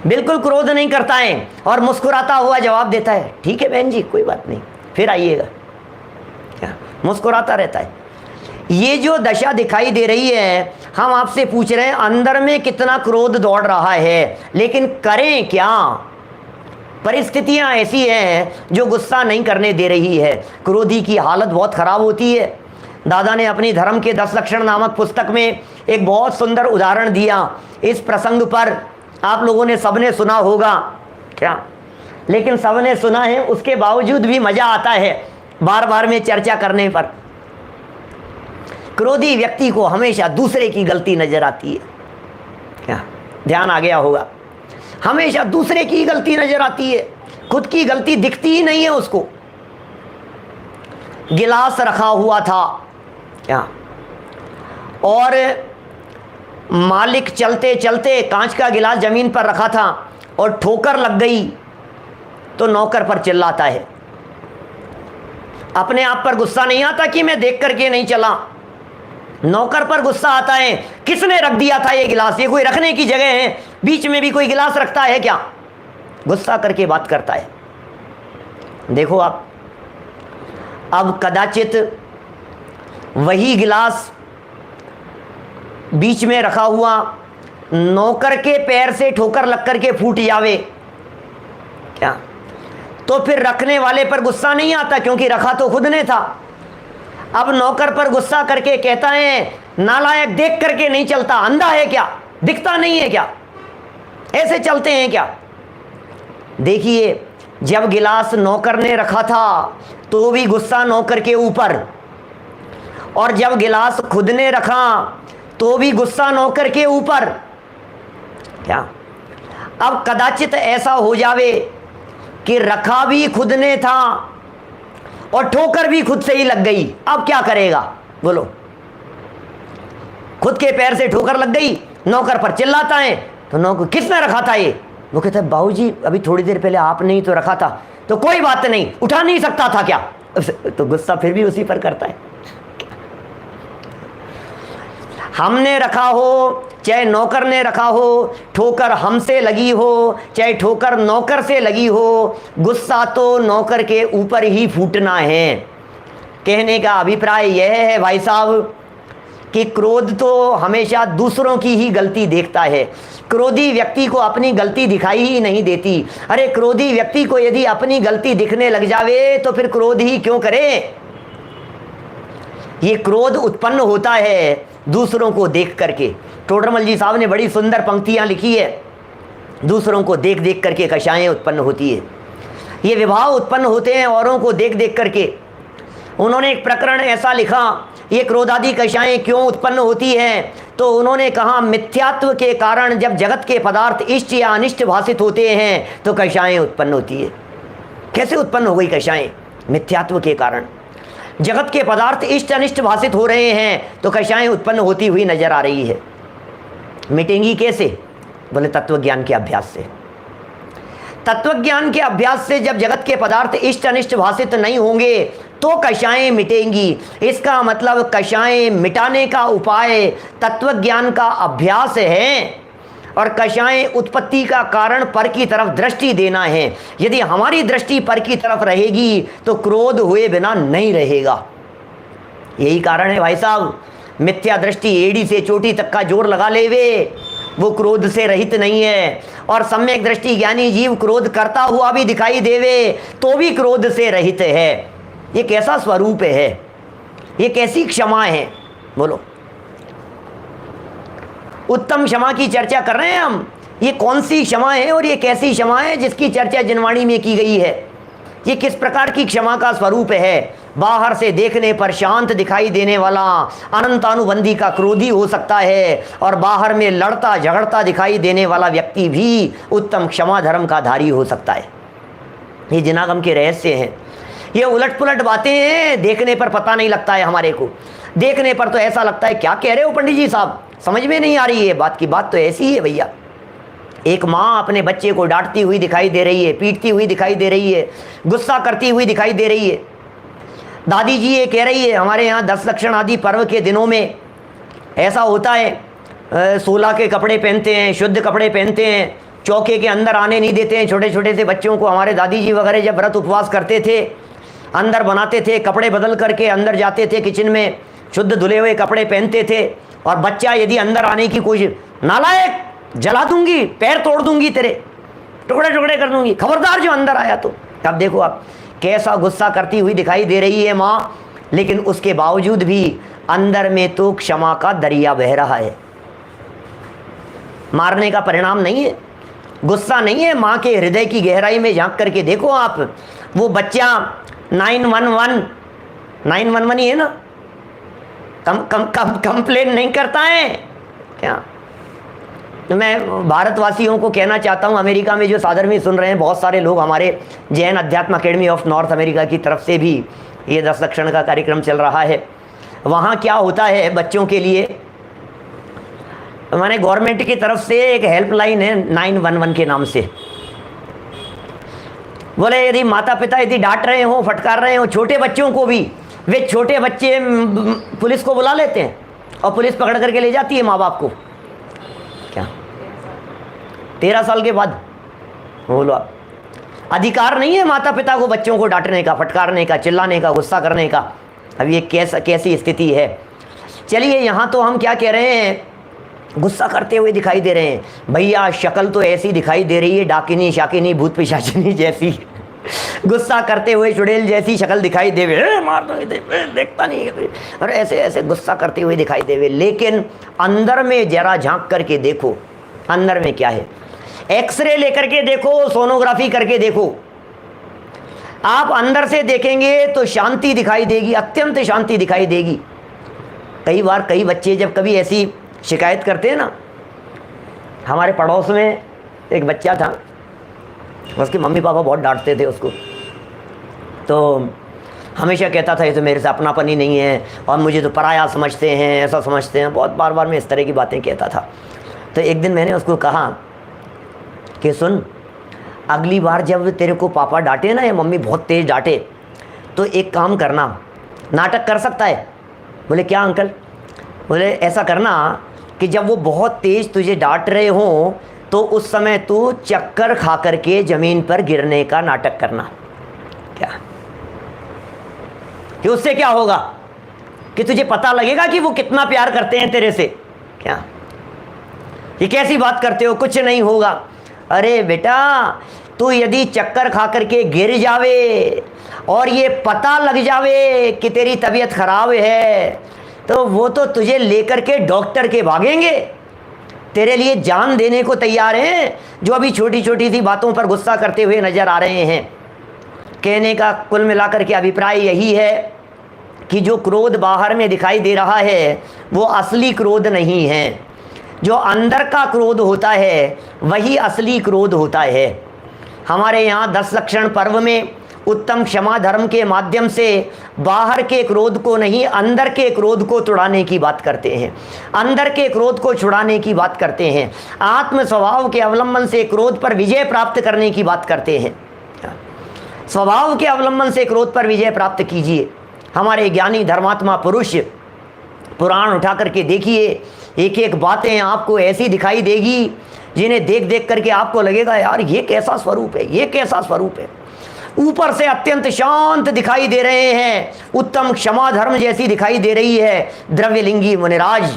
बिल्कुल क्रोध नहीं करता है, और मुस्कुराता हुआ जवाब देता है, ठीक है बहन जी कोई बात नहीं, फिर आइएगा। क्या मुस्कुराता रहता है। ये जो दशा दिखाई दे रही है, हम आपसे पूछ रहे हैं अंदर में कितना क्रोध दौड़ रहा है, लेकिन करें क्या? परिस्थितियां ऐसी हैं जो गुस्सा नहीं करने दे रही है। क्रोधी की हालत बहुत खराब होती है। दादा ने अपनी धर्म के 10 लक्षण नामक पुस्तक में एक बहुत सुंदर उदाहरण दिया। इस प्रसंग पर आप लोगों ने सबने सुना होगा क्या? लेकिन सबने सुना है, उसके बावजूद भी मजा आता है बार बार में चर्चा करने पर। क्रोधी व्यक्ति को हमेशा दूसरे की गलती नजर आती है। क्या ध्यान आ गया होगा? हमेशा दूसरे की गलती नजर आती है, खुद की गलती दिखती ही नहीं है उसको। गिलास रखा हुआ था क्या, और मालिक चलते चलते कांच का गिलास जमीन पर रखा था और ठोकर लग गई तो नौकर पर चिल्लाता है। अपने आप पर गुस्सा नहीं आता कि मैं देख करके नहीं चला, नौकर पर गुस्सा आता है, किसने रख दिया था ये गिलास, ये कोई रखने की जगह है, बीच में भी कोई गिलास रखता है क्या? गुस्सा करके बात करता है। देखो आप, अब कदाचित वही गिलास बीच में रखा हुआ नौकर के पैर से ठोकर लग करके फूट जावे क्या, तो फिर रखने वाले पर गुस्सा नहीं आता क्योंकि रखा तो खुद ने था। अब नौकर पर गुस्सा करके कहता है, नालायक देख करके नहीं चलता, अंधा है क्या, दिखता नहीं है क्या, ऐसे चलते हैं क्या? देखिए, जब गिलास नौकर ने रखा था तो भी गुस्सा नौकर के ऊपर, और जब गिलास खुद ने रखा तो भी गुस्सा नौकर के ऊपर। क्या अब कदाचित ऐसा हो जावे कि रखा भी खुद ने था और ठोकर भी खुद से ही लग गई, अब क्या करेगा बोलो? खुद के पैर से ठोकर लग गई, नौकर पर चिल्लाता है, तो नौकर किसने रखा था ये? वो कहता है, बाबूजी अभी थोड़ी देर पहले आपने ही तो रखा था। तो कोई बात नहीं, उठा नहीं सकता था क्या? तो गुस्सा फिर भी उसी पर करता है। हमने रखा हो चाहे नौकर ने रखा हो, ठोकर हमसे लगी हो चाहे ठोकर नौकर से लगी हो, गुस्सा तो नौकर के ऊपर ही फूटना है। कहने का अभिप्राय यह है भाई साहब कि क्रोध तो हमेशा दूसरों की ही गलती देखता है। क्रोधी व्यक्ति को अपनी गलती दिखाई ही नहीं देती। अरे क्रोधी व्यक्ति को यदि अपनी गलती दिखने लग जावे तो फिर क्रोध ही क्यों करे? ये क्रोध उत्पन्न होता है दूसरों को देख करके। टोडरमल जी साहब ने बड़ी सुंदर पंक्तियां लिखी है, दूसरों को देख देख करके कषायें उत्पन्न होती है। ये विभाव उत्पन्न होते हैं औरों को देख देख करके। उन्होंने एक प्रकरण ऐसा लिखा, ये क्रोधादि कषाएं क्यों उत्पन्न होती हैं, तो उन्होंने कहा मिथ्यात्व के कारण जब जगत के पदार्थ इष्ट या अनिष्ट भाषित होते हैं तो कषाएं उत्पन्न होती है। कैसे उत्पन्न हो गई कषाएं? मिथ्यात्व के कारण जगत के पदार्थ इष्ट अनिष्ट भाषित हो रहे हैं तो कषाएं उत्पन्न होती हुई नजर आ रही है। मिटेंगी कैसे? बोले तत्वज्ञान के अभ्यास से। तत्वज्ञान के अभ्यास से जब जगत के पदार्थ इष्ट अनिष्ट भाषित नहीं होंगे तो कषाएं मिटेंगी। इसका मतलब कषाएं मिटाने का उपाय तत्वज्ञान का अभ्यास है और कषाएं उत्पत्ति का कारण पर की तरफ दृष्टि देना है। यदि हमारी दृष्टि पर की तरफ रहेगी तो क्रोध हुए बिना नहीं रहेगा। यही कारण है भाई साहब, मिथ्या दृष्टि एड़ी से चोटी तक का जोर लगा लेवे, वो क्रोध से रहित नहीं है। और सम्यक दृष्टि ज्ञानी जीव क्रोध करता हुआ भी दिखाई देवे तो भी क्रोध से रहित है। ये कैसा स्वरूप है? ये कैसी क्षमा है? बोलो। उत्तम क्षमा की चर्चा कर रहे हैं हम। ये कौन सी क्षमा है और ये कैसी क्षमा है जिसकी चर्चा जिनवाणी में की गई है? ये किस प्रकार की क्षमा का स्वरूप है? बाहर से देखने पर शांत दिखाई देने वाला अनंतानुबंधी का क्रोधी हो सकता है और बाहर में लड़ता झगड़ता दिखाई देने वाला व्यक्ति भी उत्तम क्षमा धर्म का धारी हो सकता है। ये जिनागम के रहस्य हैं। ये उलट पुलट बातें हैं, देखने पर पता नहीं लगता है हमारे को। देखने पर तो ऐसा लगता है क्या कह रहे हो पंडित जी साहब, समझ में नहीं आ रही है बात की। बात तो ऐसी ही है भैया। एक माँ अपने बच्चे को डांटती हुई दिखाई दे रही है, पीटती हुई दिखाई दे रही है, गुस्सा करती हुई दिखाई दे रही है। दादी जी ये कह रही है हमारे यहाँ 10 लक्षण आदि पर्व के दिनों में ऐसा होता है, 16 के कपड़े पहनते हैं, शुद्ध कपड़े पहनते हैं, चौके के अंदर आने नहीं देते हैं छोटे छोटे से बच्चों को। हमारे दादी जी वगैरह जब व्रत उपवास करते थे अंदर बनाते थे, कपड़े बदल करके अंदर जाते थे किचन में, शुद्ध धुले हुए कपड़े पहनते थे। और बच्चा यदि अंदर आने की कोशिश, नालायक जला दूंगी, पैर तोड़ दूंगी, तेरे टुकड़े टुकड़े कर दूंगी, खबरदार जो अंदर आया तो। अब देखो आप कैसा गुस्सा करती हुई दिखाई दे रही है माँ, लेकिन उसके बावजूद भी अंदर में तो क्षमा का दरिया बह रहा है। मारने का परिणाम नहीं है, गुस्सा नहीं है। माँ के हृदय की गहराई में झांक करके देखो आप, वो बच्चा 911 ही है ना, कंप्लेन नहीं करता है क्या? तो मैं भारतवासियों को कहना चाहता हूँ, अमेरिका में जो सादर में सुन रहे हैं बहुत सारे लोग, हमारे जैन अध्यात्म अकेडमी ऑफ नॉर्थ अमेरिका की तरफ से भी ये 10 लक्षण का कार्यक्रम चल रहा है। वहाँ क्या होता है बच्चों के लिए, मैंने गवर्नमेंट की तरफ से एक हेल्पलाइन है 911 के नाम से। बोले यदि माता पिता यदि डांट रहे हो, फटकार रहे हो छोटे बच्चों को भी, वे छोटे बच्चे पुलिस को बुला लेते हैं और पुलिस पकड़ करके ले जाती है माँ बाप को। क्या 13 साल के बाद? बोलो आप, अधिकार नहीं है माता पिता को बच्चों को डांटने का, फटकारने का, चिल्लाने का, गुस्सा करने का। अब ये कैसी स्थिति है? चलिए यहाँ तो हम क्या कह रहे हैं, गुस्सा करते हुए दिखाई दे रहे हैं। भैया शक्ल तो ऐसी दिखाई दे रही है, डाकिनी शाकिनी भूत पिशाचिनी जैसी, गुस्सा करते हुए चुड़ैल जैसी शक्ल दिखाई देवे, मार दो देखता नहीं है, और ऐसे ऐसे गुस्सा करते हुए दिखाई देवे। लेकिन अंदर में जरा झांक करके देखो, अंदर में क्या है। एक्सरे लेकर के देखो, सोनोग्राफी करके देखो, आप अंदर से देखेंगे तो शांति दिखाई देगी, अत्यंत शांति दिखाई देगी। कई बार कई बच्चे जब कभी ऐसी शिकायत करते हैं ना, हमारे पड़ोस में एक बच्चा था, उसके मम्मी पापा बहुत डांटते थे उसको, तो हमेशा कहता था ये तो मेरे से अपनापन ही नहीं है और मुझे तो पराया समझते हैं, ऐसा समझते हैं, बहुत बार बार मैं इस तरह की बातें कहता था। तो एक दिन मैंने उसको कहा कि सुन, अगली बार जब तेरे को पापा डांटे ना या मम्मी बहुत तेज़ डांटे तो एक काम करना, नाटक कर सकता है? बोले क्या अंकल? बोले ऐसा करना कि जब वो बहुत तेज़ तुझे डांट रहे हों तो उस समय तू चक्कर खा करके ज़मीन पर गिरने का नाटक करना। क्या कि उससे क्या होगा कि तुझे पता लगेगा कि वो कितना प्यार करते हैं तेरे से। क्या ये कैसी बात करते हो, कुछ नहीं होगा। अरे बेटा, तू यदि चक्कर खा करके गिर जावे और ये पता लग जावे कि तेरी तबीयत खराब है तो वो तो तुझे लेकर के डॉक्टर के भागेंगे, तेरे लिए जान देने को तैयार हैं, जो अभी छोटी छोटी सी बातों पर गुस्सा करते हुए नजर आ रहे हैं। कहने का कुल मिलाकर के अभिप्राय यही है कि जो क्रोध बाहर में दिखाई दे रहा है वो असली क्रोध नहीं है। जो अंदर का क्रोध होता है वही असली क्रोध होता है। हमारे यहाँ 10 लक्षण पर्व में उत्तम क्षमा धर्म के माध्यम से बाहर के क्रोध को नहीं, अंदर के क्रोध को छुड़ाने की बात करते हैं। अंदर के क्रोध को छुड़ाने की बात करते हैं। आत्म स्वभाव के अवलंबन से क्रोध पर विजय प्राप्त करने की बात करते हैं। स्वभाव के अवलंबन से क्रोध पर विजय प्राप्त कीजिए। हमारे ज्ञानी धर्मात्मा पुरुष पुराण उठा करके देखिए, एक एक बातें आपको ऐसी दिखाई देगी जिन्हें देख देख करके आपको लगेगा यार ये कैसा स्वरूप है, ये कैसा स्वरूप है। ऊपर से अत्यंत शांत दिखाई दे रहे हैं, उत्तम क्षमा धर्म जैसी दिखाई दे रही है द्रव्यलिंगी मुनिराज।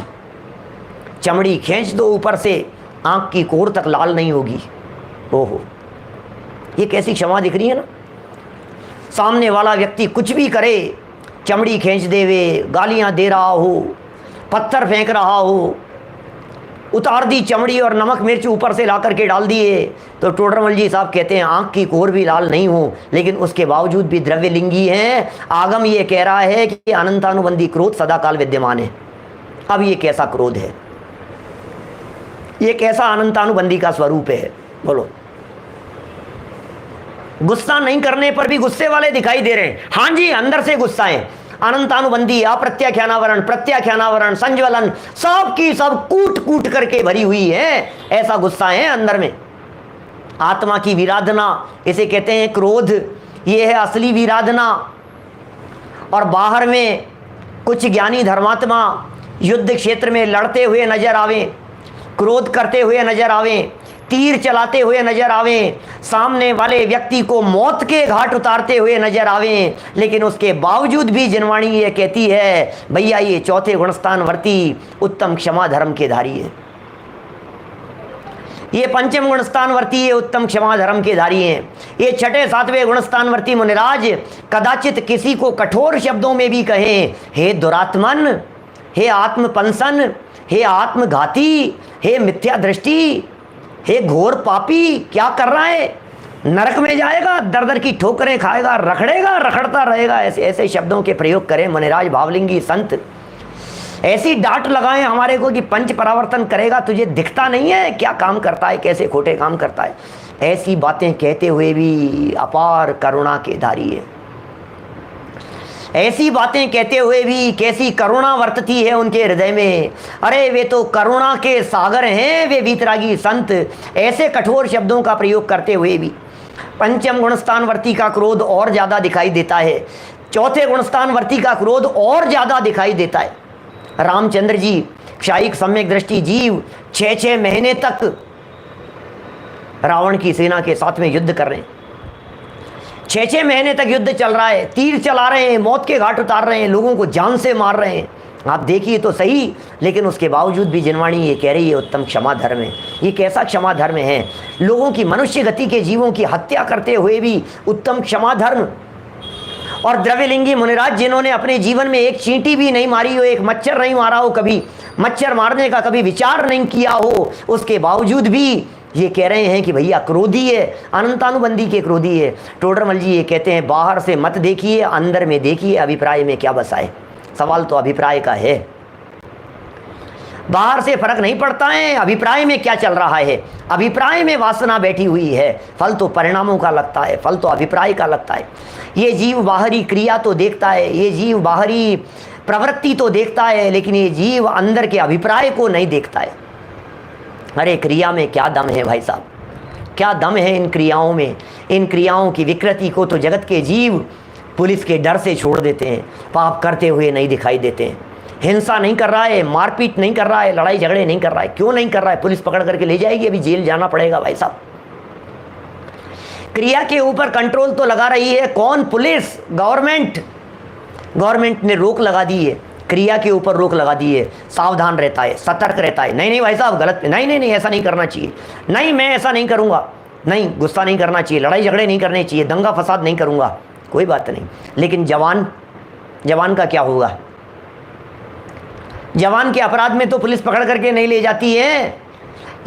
चमड़ी खींच दो ऊपर से, आंख की कोर तक लाल नहीं होगी। ओहो, ये कैसी क्षमा दिख रही है ना। सामने वाला व्यक्ति कुछ भी करे, चमड़ी खींच देवे, गालियां दे रहा हो, पत्थर फेंक रहा हो, उतार दी चमड़ी और नमक मिर्च ऊपर से ला करके डाल दिए, तो टोडरमल जी साहब कहते हैं आंख की कोर भी लाल नहीं हो, लेकिन उसके बावजूद भी द्रव्यलिंगी हैं। आगम ये कह रहा है कि अनंतानुबंधी क्रोध सदाकाल विद्यमान है। अब ये कैसा क्रोध है, ये कैसा अनंतानुबंधी का स्वरूप है, बोलो। गुस्सा नहीं करने पर भी गुस्से वाले दिखाई दे रहे हैं। हाँ जी, अंदर से गुस्सा है। अनंतानुबंधी, अप्रत्याख्यानावरण, प्रत्याख्यानावरण, संज्वलन, सब की सब कूट कूट करके भरी हुई है। ऐसा गुस्सा है अंदर में। आत्मा की विराधना, इसे कहते हैं क्रोध। ये है असली विराधना। और बाहर में कुछ ज्ञानी धर्मात्मा युद्ध क्षेत्र में लड़ते हुए नजर आवें, क्रोध करते हुए नजर आवें, तीर चलाते हुए नजर आवें, सामने वाले व्यक्ति को मौत के घाट उतारते हुए नजर आवें, लेकिन उसके बावजूद भी जिनवाणी ये कहती है भैया ये चौथे गुणस्थान वर्ती उत्तम क्षमा धर्म के धारी है, ये पंचम गुणस्थान वर्ती है उत्तम क्षमा धर्म के धारी हैं, ये छठे सातवें गुणस्थान वर्ती मुनिराज कदाचित किसी को कठोर शब्दों में भी कहें, हे दुरात्मन, हे आत्मपंसन, हे आत्मघाती, हे मिथ्या दृष्टि, हे घोर पापी, क्या कर रहा है, नरक में जाएगा, दर दर की ठोकरें खाएगा, रखड़ेगा, रखड़ता रहेगा। ऐसे ऐसे शब्दों के प्रयोग करें मुनिराज भावलिंगी संत। ऐसी डांट लगाएं हमारे को कि पंच परावर्तन करेगा, तुझे दिखता नहीं है क्या काम करता है, कैसे खोटे काम करता है। ऐसी बातें कहते हुए भी अपार करुणा के धारी है। ऐसी बातें कहते हुए भी कैसी करुणा वर्तती है उनके हृदय में। अरे वे तो करुणा के सागर हैं वे वीतरागी संत। ऐसे कठोर शब्दों का प्रयोग करते हुए भी पंचम गुणस्थानवर्ती का क्रोध और ज़्यादा दिखाई देता है, चौथे गुणस्थानवर्ती का क्रोध और ज़्यादा दिखाई देता है। रामचंद्र जी क्षायिक सम्यक दृष्टि जीव 6-6 महीने तक रावण की सेना के साथ में युद्ध कर रहे हैं। 6-6 महीने तक युद्ध चल रहा है, तीर चला रहे हैं, मौत के घाट उतार रहे हैं, लोगों को जान से मार रहे हैं। आप देखिए तो सही, लेकिन उसके बावजूद भी जिनवाणी ये कह रही है उत्तम क्षमा धर्म है। ये कैसा क्षमा धर्म है? लोगों की, मनुष्य गति के जीवों की हत्या करते हुए भी उत्तम क्षमा धर्म। और द्रव्यलिंगी मुनिराज जिन्होंने अपने जीवन में एक चींटी भी नहीं मारी हो, एक मच्छर नहीं मारा हो, कभी मच्छर मारने का कभी विचार नहीं किया हो, उसके बावजूद भी ये कह रहे हैं कि भैया क्रोधी है, अनंतानुबंधी के क्रोधी है। टोडरमल जी ये कहते हैं बाहर से मत देखिए, अंदर में देखिए अभिप्राय में क्या बसा है। सवाल तो अभिप्राय का है। बाहर से फर्क नहीं पड़ता है, अभिप्राय में क्या चल रहा है। अभिप्राय में वासना बैठी हुई है, फल तो परिणामों का लगता है, फल तो अभिप्राय का लगता है। ये जीव बाहरी क्रिया तो देखता है, ये जीव बाहरी प्रवृत्ति तो देखता है, लेकिन ये जीव अंदर के अभिप्राय को नहीं देखता है। अरे क्रिया में क्या दम है भाई साहब, क्या दम है इन क्रियाओं में। इन क्रियाओं की विकृति को तो जगत के जीव पुलिस के डर से छोड़ देते हैं, पाप करते हुए नहीं दिखाई देते हैं। हिंसा नहीं कर रहा है, मारपीट नहीं कर रहा है, लड़ाई झगड़े नहीं कर रहा है। क्यों नहीं कर रहा है? पुलिस पकड़ करके ले जाएगी, अभी जेल जाना पड़ेगा भाई साहब। क्रिया के ऊपर कंट्रोल तो लगा रही है कौन? Police, government. गवर्नमेंट ने रोक लगा दी है, क्रिया के ऊपर रोक लगा दी है, सावधान रहता है, सतर्क रहता है। नहीं नहीं भाई साहब गलत, नहीं नहीं नहीं ऐसा नहीं करना चाहिए, नहीं मैं ऐसा नहीं करूँगा, नहीं गुस्सा नहीं करना चाहिए, लड़ाई झगड़े नहीं करने चाहिए, दंगा फसाद नहीं करूँगा, कोई बात नहीं। लेकिन जवान का क्या होगा? जवान के अपराध में तो पुलिस पकड़ करके नहीं ले जाती है।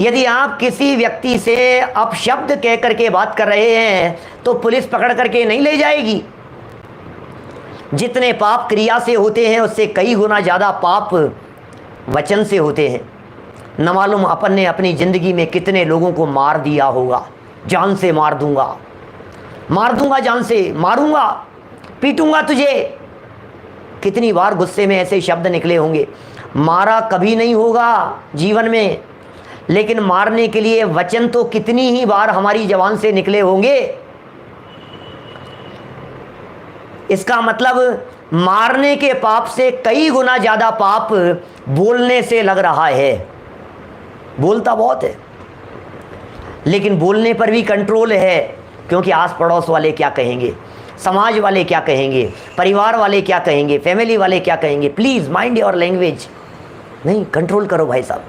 यदि आप किसी व्यक्ति से अपशब्द कह करके बात कर रहे हैं तो पुलिस पकड़ करके नहीं ले जाएगी। जितने पाप क्रिया से होते हैं उससे कई गुना ज़्यादा पाप वचन से होते हैं। न मालूम अपन ने अपनी ज़िंदगी में कितने लोगों को मार दिया होगा। जान से मार दूंगा जान से मारूंगा, पीटूंगा तुझे। कितनी बार गुस्से में ऐसे शब्द निकले होंगे। मारा कभी नहीं होगा जीवन में, लेकिन मारने के लिए वचन तो कितनी ही बार हमारी जबान से निकले होंगे। इसका मतलब मारने के पाप से कई गुना ज़्यादा पाप बोलने से लग रहा है। बोलता बहुत है, लेकिन बोलने पर भी कंट्रोल है, क्योंकि आस पड़ोस वाले क्या कहेंगे, समाज वाले क्या कहेंगे, परिवार वाले क्या कहेंगे, फैमिली वाले क्या कहेंगे। Please mind your language. नहीं, कंट्रोल करो भाई साहब,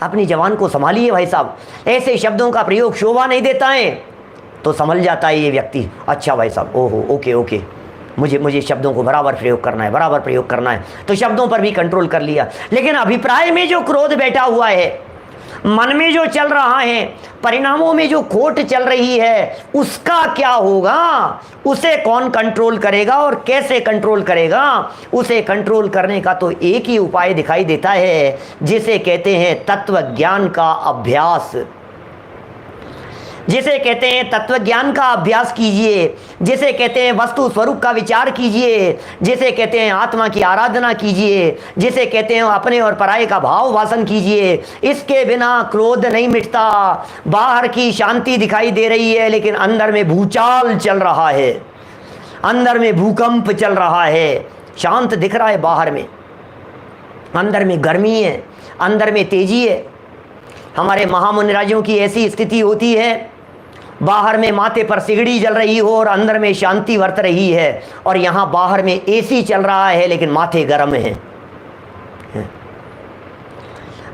अपनी जबान को संभालिए भाई साहब। ऐसे शब्दों का प्रयोग शोभा नहीं देता है तो समझ जाता है ये व्यक्ति, अच्छा भाई साहब, ओहो ओके ओके, मुझे शब्दों को बराबर प्रयोग करना है, तो शब्दों पर भी कंट्रोल कर लिया। लेकिन अभिप्राय में जो क्रोध बैठा हुआ है, मन में जो चल रहा है, परिणामों में जो खोट चल रही है, उसका क्या होगा, उसे कौन कंट्रोल करेगा और कैसे कंट्रोल करेगा। उसे कंट्रोल करने का तो एक ही उपाय दिखाई देता है, जिसे कहते हैं तत्व ज्ञान का अभ्यास। जिसे कहते हैं तत्व ज्ञान का अभ्यास कीजिए, जिसे कहते हैं वस्तु स्वरूप का विचार कीजिए, जिसे कहते हैं आत्मा की आराधना कीजिए, जिसे कहते हैं अपने और पराये का भाव वासन कीजिए। इसके बिना क्रोध नहीं मिटता। बाहर की शांति दिखाई दे रही है, लेकिन अंदर में भूचाल चल रहा है, अंदर में भूकंप चल रहा है। शांत दिख रहा है बाहर में, अंदर में गर्मी है, अंदर में तेजी है। हमारे महामुनिराजों की ऐसी स्थिति होती है, बाहर में माथे पर सिगड़ी जल रही हो और अंदर में शांति वर्त रही है, और यहाँ बाहर में एसी चल रहा है लेकिन माथे गर्म है।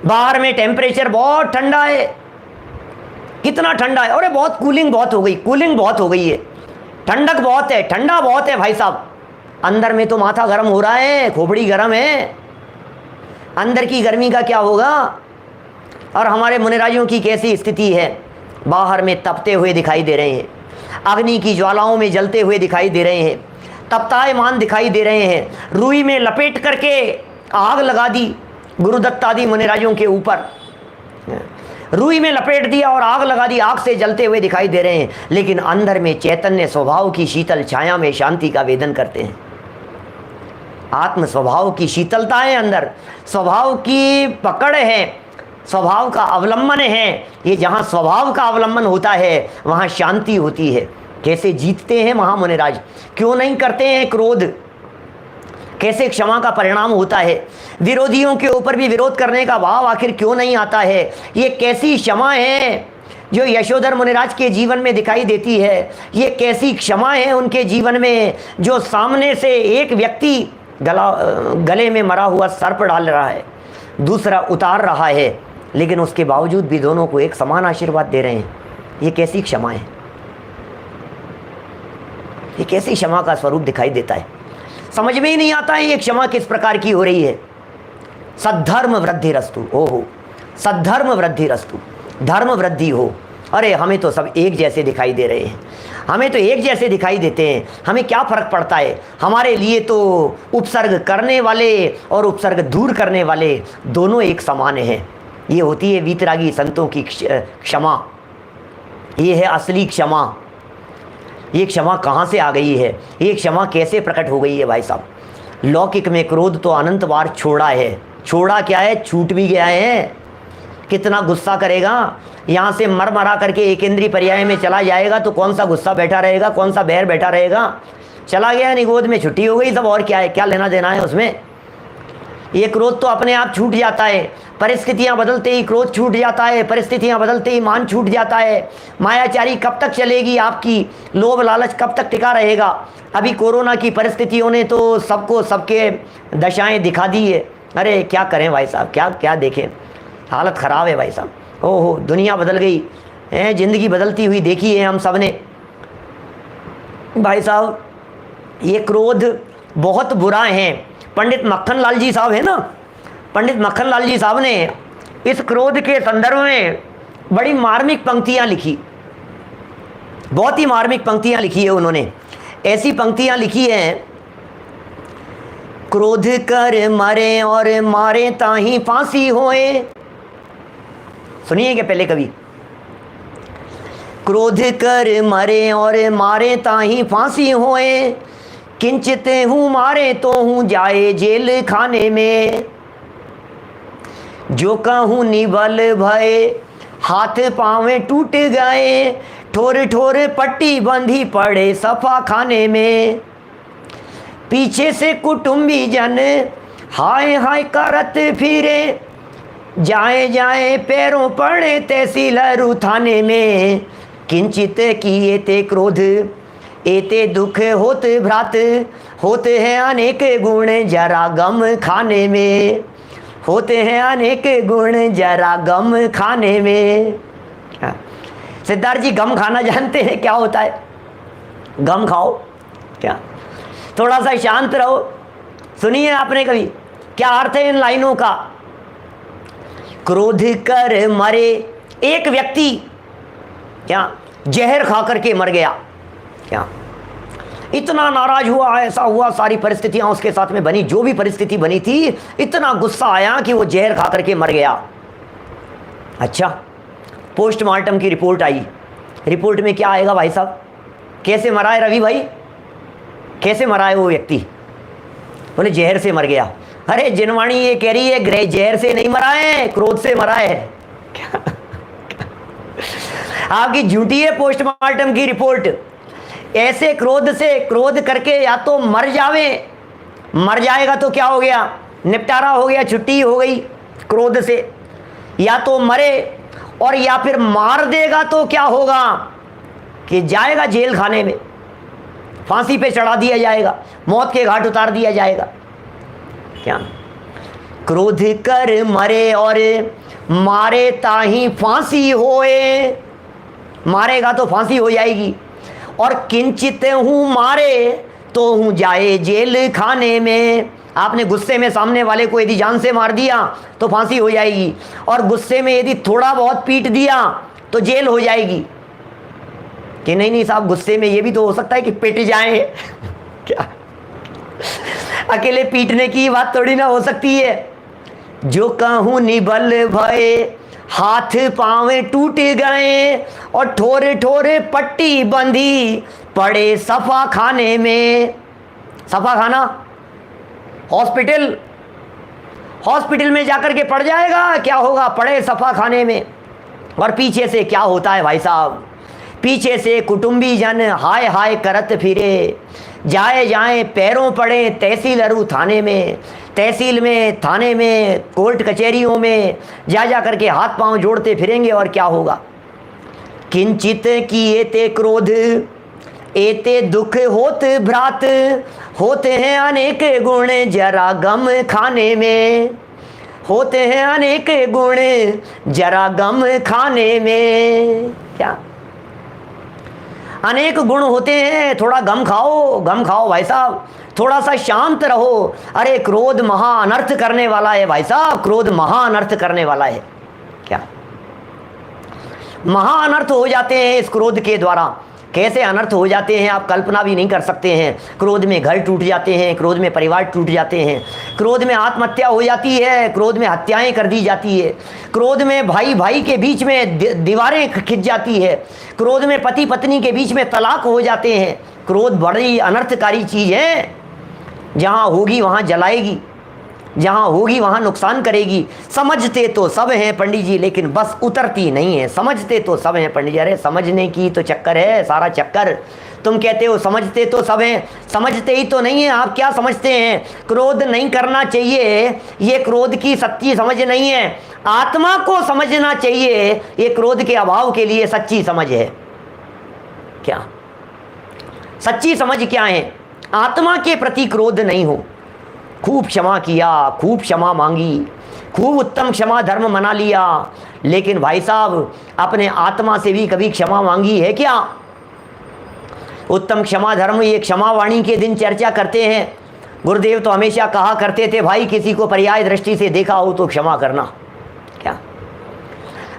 बाहर में टेम्परेचर बहुत ठंडा है, कितना ठंडा है, अरे बहुत कूलिंग बहुत हो गई है, ठंडक बहुत है, ठंडा बहुत है भाई साहब। अंदर में तो माथा गर्म हो रहा है, खोपड़ी गर्म है, अंदर की गर्मी का क्या होगा। और हमारे मुनिराजों की कैसी स्थिति है, बाहर में तपते हुए दिखाई दे रहे हैं, अग्नि की ज्वालाओं में जलते हुए दिखाई दे रहे हैं, तपतायमान दिखाई दे रहे हैं। रुई में लपेट करके आग लगा दी गुरुदत्त आदि मुनिराजों के ऊपर, रुई में लपेट दिया और आग लगा दी, आग से जलते हुए दिखाई दे रहे हैं, लेकिन अंदर में चैतन्य स्वभाव की शीतल छाया में शांति का वेदन करते हैं। आत्म स्वभाव की शीतलता है, अंदर स्वभाव की पकड़ है, स्वभाव का अवलंबन है। ये जहाँ स्वभाव का अवलंबन होता है वहाँ शांति होती है। कैसे जीतते हैं महामुनिराज, क्यों नहीं करते हैं क्रोध, कैसे क्षमा का परिणाम होता है, विरोधियों के ऊपर भी विरोध करने का भाव आखिर क्यों नहीं आता है। ये कैसी क्षमा है जो यशोधर मुनिराज के जीवन में दिखाई देती है। ये कैसी क्षमा है उनके जीवन में, जो सामने से एक व्यक्ति गले में मरा हुआ सर्प डाल रहा है, दूसरा उतार रहा है, लेकिन उसके बावजूद भी दोनों को एक समान आशीर्वाद दे रहे हैं। ये कैसी क्षमा है, ये कैसी क्षमा का स्वरूप दिखाई देता है। समझ में ही नहीं आता है ये क्षमा किस प्रकार की हो रही है। सद्धर्म वृद्धि रस्तु, ओहो सद्धर्म वृद्धि रस्तु, धर्म वृद्धि हो। अरे हमें तो सब एक जैसे दिखाई दे रहे हैं, हमें तो एक जैसे दिखाई देते हैं, हमें क्या फ़र्क पड़ता है। हमारे लिए तो उपसर्ग करने वाले और उपसर्ग दूर करने वाले दोनों एक समान हैं। ये होती है वीतरागी संतों की क्षमा, ये है असली क्षमा। ये क्षमा कहाँ से आ गई है, ये क्षमा कैसे प्रकट हो गई है भाई साहब। लौकिक में क्रोध तो अनंत बार छोड़ा है, छोड़ा क्या है, छूट भी गया है। कितना गुस्सा करेगा, यहाँ से मर मरा करके एक इंद्रिय पर्याय में चला जाएगा तो कौन सा गुस्सा बैठा रहेगा, कौन सा बैर बैठा रहेगा। चला गया निगोद में, छुट्टी हो गई सब, और क्या है, क्या लेना देना है उसमें। ये क्रोध तो अपने आप छूट जाता है, परिस्थितियां बदलते ही क्रोध छूट जाता है, परिस्थितियां बदलते ही मान छूट जाता है। मायाचारी कब तक चलेगी आपकी, लोभ लालच कब तक टिका रहेगा। अभी कोरोना की परिस्थितियों ने तो सबको सबके दशाएं दिखा दी है। अरे क्या करें भाई साहब, क्या क्या देखें, हालत ख़राब है भाई साहब। ओहो दुनिया बदल गई है, ज़िंदगी बदलती हुई देखी है हम सब ने भाई साहब। ये क्रोध बहुत बुरा है। पंडित मक्खन लाल जी साहब है ना, पंडित मक्खन लाल जी साहब ने इस क्रोध के संदर्भ में बड़ी मार्मिक पंक्तियां लिखी, बहुत ही मार्मिक पंक्तियां लिखी है उन्होंने। ऐसी पंक्तियां लिखी हैं, क्रोध कर मरे और मारे ताही फांसी होए। सुनिए क्या पहले कभी, क्रोध कर मरे और मारे ताही फांसी होए, किंचित हूँ मारे तो हूँ जाए जेल खाने में, जो कहूँ निबल भय हाथ पाँव टूट गए, ठोर ठोर पट्टी बंधी पड़े सफा खाने में, पीछे से कुटुंबी जन हाय हाय करत फिरे, जाए जाए पैरों पड़े तहसीलरू थाने में, किंचित किए ते क्रोध एते दुख होत भ्रात, होते हैं अनेक गुण जरा गम खाने में, होते हैं अनेक गुण जरा गम खाने में। सिद्धार्थ जी गम खाना जानते हैं क्या होता है? गम खाओ क्या? थोड़ा सा शांत रहो, सुनिए आपने कभी क्या अर्थ है इन लाइनों का। क्रोध कर मरे, एक व्यक्ति क्या जहर खा करके मर गया, क्या इतना नाराज हुआ, ऐसा हुआ, सारी परिस्थितियां उसके साथ में बनी, जो भी परिस्थिति बनी थी, इतना गुस्सा आया कि वो जहर खा करके मर गया। अच्छा, पोस्टमार्टम की रिपोर्ट आई, रिपोर्ट में क्या आएगा भाई साहब? कैसे मरा है रवि भाई, कैसे मरा है वो व्यक्ति? बोले जहर से मर गया। अरे जिनवाणी ये कह रही है जहर से नहीं मरा है, क्रोध से मरा है। आपकी झूठी है पोस्टमार्टम की रिपोर्ट। ऐसे क्रोध से, क्रोध करके या तो मर जावे, मर जाएगा तो क्या हो गया, निपटारा हो गया, छुट्टी हो गई क्रोध से, या तो मरे, और या फिर मार देगा तो क्या होगा कि जाएगा जेल खाने में, फांसी पे चढ़ा दिया जाएगा, मौत के घाट उतार दिया जाएगा। क्या क्रोध कर मरे और मारे ताही फांसी होए, मारेगा तो फांसी हो जाएगी, और किंचित हूँ मारे तो हूँ जाए जेल खाने में। आपने गुस्से में सामने वाले को यदि जान से मार दिया तो फांसी हो जाएगी, और गुस्से में यदि थोड़ा बहुत पीट दिया तो जेल हो जाएगी। कि नहीं साहब, गुस्से में ये भी तो हो सकता है कि पिट जाए। क्या अकेले पीटने की बात थोड़ी ना हो सकती है। जो कहूँ निबल भय हाथ पाँव टूट गए, और ठोरे ठोरे पट्टी बंधी पड़े सफा खाने में। सफा खाना हॉस्पिटल, हॉस्पिटल में जाकर के पड़ जाएगा, क्या होगा, पड़े सफा खाने में। और पीछे से क्या होता है भाई साहब, पीछे से कुटुंबी जन हाय हाय करत फिरे, जाए जाए पैरों पड़े तहसीलरू थाने में, तहसील में, थाने में, कोर्ट कचहरियों में जा करके हाथ पांव जोड़ते फिरेंगे, और क्या होगा। किंचित किए ते क्रोध एते दुख होत भ्रात, होते हैं अनेक गुण जरा गम खाने में, होते हैं अनेक गुण जरा गम खाने में। क्या अनेक गुण होते हैं, थोड़ा गम खाओ, गम खाओ भाई साहब, थोड़ा सा शांत रहो। अरे क्रोध महा अनर्थ करने वाला है भाई साहब, क्रोध महा अनर्थ करने वाला है। क्या महा अनर्थ हो जाते हैं इस क्रोध के द्वारा। कैसे अनर्थ हो जाते हैं आप कल्पना भी नहीं कर सकते हैं। क्रोध में घर टूट जाते हैं, क्रोध में परिवार टूट जाते हैं, क्रोध में आत्महत्या हो जाती है, क्रोध में हत्याएं कर दी जाती है, क्रोध में भाई भाई के बीच में दीवारें खिंच जाती है, क्रोध में पति पत्नी के बीच में तलाक हो जाते हैं। क्रोध बड़ी अनर्थकारी चीज़ है, जहाँ होगी वहाँ जलाएगी, जहाँ होगी वहाँ नुकसान करेगी। समझते तो सब हैं पंडित जी, लेकिन बस उतरती नहीं है। समझते तो सब हैं पंडित जी, अरे समझने की तो चक्कर है सारा चक्कर। तुम कहते हो समझते तो सब हैं, समझते ही तो नहीं है। आप क्या समझते हैं? क्रोध नहीं करना चाहिए, ये क्रोध की सच्ची समझ नहीं है। आत्मा को समझना चाहिए, ये क्रोध के अभाव के लिए सच्ची समझ है। क्या सच्ची समझ क्या है? आत्मा के प्रति क्रोध नहीं हो, खूब क्षमा किया, खूब क्षमा मांगी, खूब उत्तम क्षमा धर्म मना लिया, लेकिन भाई साहब अपने आत्मा से भी कभी क्षमा मांगी है क्या? उत्तम क्षमा धर्म ये क्षमा वाणी के दिन चर्चा करते हैं। गुरुदेव तो हमेशा कहा करते थे, भाई किसी को पर्याय दृष्टि से देखा हो तो क्षमा करना। क्या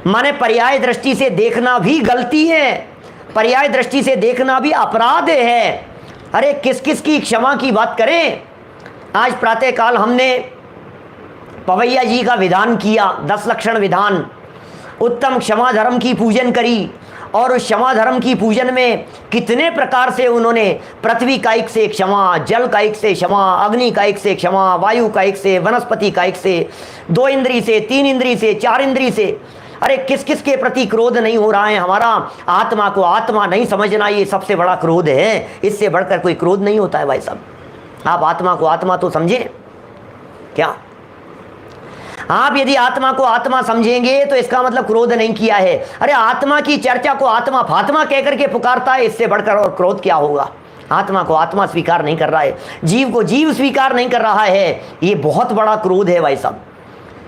माने पर्याय दृष्टि से देखना भी गलती है, पर्याय दृष्टि से देखना भी अपराध है। अरे किस किस की क्षमा की बात करें। आज प्रातःकाल हमने पवैया जी का विधान किया, 10 लक्षण विधान, उत्तम क्षमा धर्म की पूजन करी। और उस क्षमा धर्म की पूजन में कितने प्रकार से उन्होंने पृथ्वी कायिक से क्षमा, जल कायिक से क्षमा, अग्नि कायिक से क्षमा, वायु कायिक से, वनस्पति कायिक से, 2 इंद्री से, 3 इंद्री से, 4 इंद्री से। अरे किस किस के प्रति क्रोध नहीं हो रहा है हमारा। आत्मा को आत्मा नहीं समझना, ये सबसे बड़ा क्रोध है। इससे बढ़कर कोई क्रोध नहीं होता है भाई साहब। आप आत्मा को आत्मा तो समझें क्या। आप यदि आत्मा को आत्मा समझेंगे तो इसका मतलब क्रोध नहीं किया है। अरे आत्मा की चर्चा को आत्मा फात्मा कहकर के पुकारता है, इससे बढ़कर और क्रोध क्या होगा। आत्मा को आत्मा स्वीकार नहीं कर रहा है, जीव को जीव स्वीकार नहीं कर रहा है, ये बहुत बड़ा क्रोध है भाई साहब।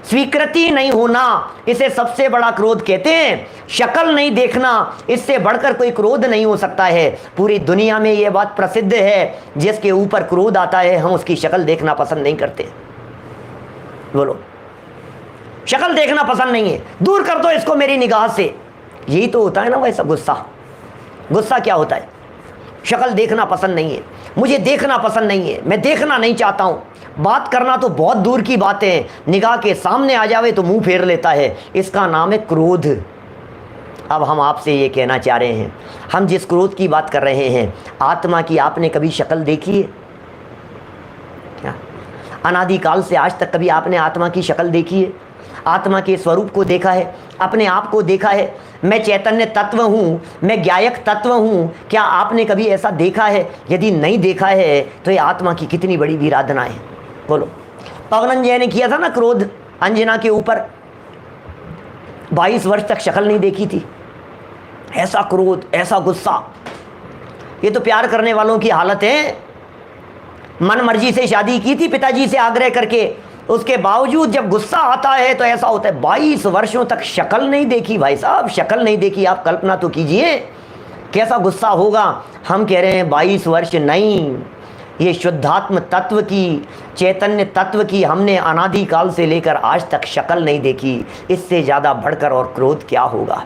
स्वीकृति नहीं होना, इसे सबसे बड़ा क्रोध कहते हैं। शक्ल नहीं देखना, इससे बढ़कर कोई क्रोध नहीं हो सकता है। पूरी दुनिया में यह बात प्रसिद्ध है, जिसके ऊपर क्रोध आता है हम उसकी शक्ल देखना पसंद नहीं करते। बोलो, शक्ल देखना पसंद नहीं है, दूर कर दो इसको मेरी निगाह से। यही तो होता है ना वैसा गुस्सा। गुस्सा क्या होता है, शक्ल देखना पसंद नहीं है, मुझे देखना पसंद नहीं है, मैं देखना नहीं चाहता हूँ। बात करना तो बहुत दूर की बात है, निगाह के सामने आ जावे तो मुंह फेर लेता है। इसका नाम है क्रोध। अब हम आपसे ये कहना चाह रहे हैं, हम जिस क्रोध की बात कर रहे हैं, आत्मा की आपने कभी शक्ल देखी है क्या? अनादिकाल से आज तक कभी आपने आत्मा की शक्ल देखी है? आत्मा के स्वरूप को देखा है? अपने आप को देखा है? मैं चैतन्य तत्व हूँ, मैं ज्ञायक तत्व हूँ, क्या आपने कभी ऐसा देखा है? यदि नहीं देखा है तो ये आत्मा की कितनी बड़ी विराधना है। बोलो, पवनंजय ने किया था ना क्रोध अंजना के ऊपर, 22 वर्ष तक शक्ल नहीं देखी थी। ऐसा क्रोध, ऐसा गुस्सा, ये तो प्यार करने वालों की हालत है। मन मर्जी से शादी की थी पिताजी से आग्रह करके, उसके बावजूद जब गुस्सा आता है तो ऐसा होता है। 22 वर्षों तक शक्ल नहीं देखी भाई साहब, शक्ल नहीं देखी। आप कल्पना तो कीजिए कैसा गुस्सा होगा। हम कह रहे हैं 22 वर्ष नहीं, ये शुद्धात्म तत्व की, चैतन्य तत्व की हमने अनादिकाल से लेकर आज तक शक्ल नहीं देखी। इससे ज़्यादा बढ़कर और क्रोध क्या होगा।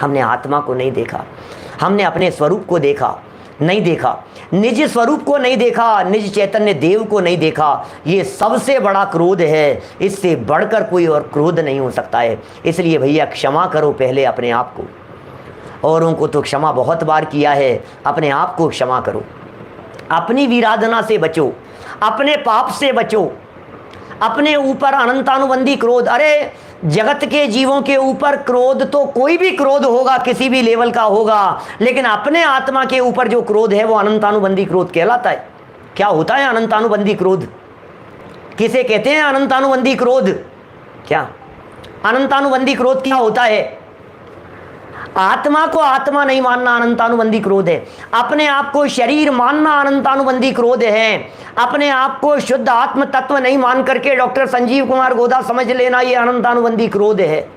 हमने आत्मा को नहीं देखा, हमने अपने स्वरूप को देखा नहीं देखा, निज स्वरूप को नहीं देखा, निज चैतन्य देव को नहीं देखा। ये सबसे बड़ा क्रोध है, इससे बढ़कर कोई और क्रोध नहीं हो सकता है। इसलिए भैया क्षमा करो पहले अपने आप को। औरों को तो क्षमा बहुत बार किया है, अपने आप को क्षमा करो। अपनी विराधना से बचो, अपने पाप से बचो, अपने ऊपर अनंतानुबंधी क्रोध। अरे जगत के जीवों के ऊपर क्रोध तो कोई भी क्रोध होगा, किसी भी लेवल का होगा, लेकिन अपने आत्मा के ऊपर जो क्रोध है वो अनंतानुबंधी क्रोध कहलाता है। क्या होता है अनंतानुबंधी क्रोध? किसे कहते हैं अनंतानुबंधी क्रोध? क्या अनंतानुबंधी क्रोध क्या होता है? आत्मा को आत्मा नहीं मानना अनंतानुबंधी क्रोध है। अपने आप को शरीर मानना अनंतानुबंधी क्रोध है। अपने आप को शुद्ध आत्म तत्व नहीं मान करके डॉक्टर संजीव कुमार गोदा समझ लेना, यह अनंतानुबंधी क्रोध है।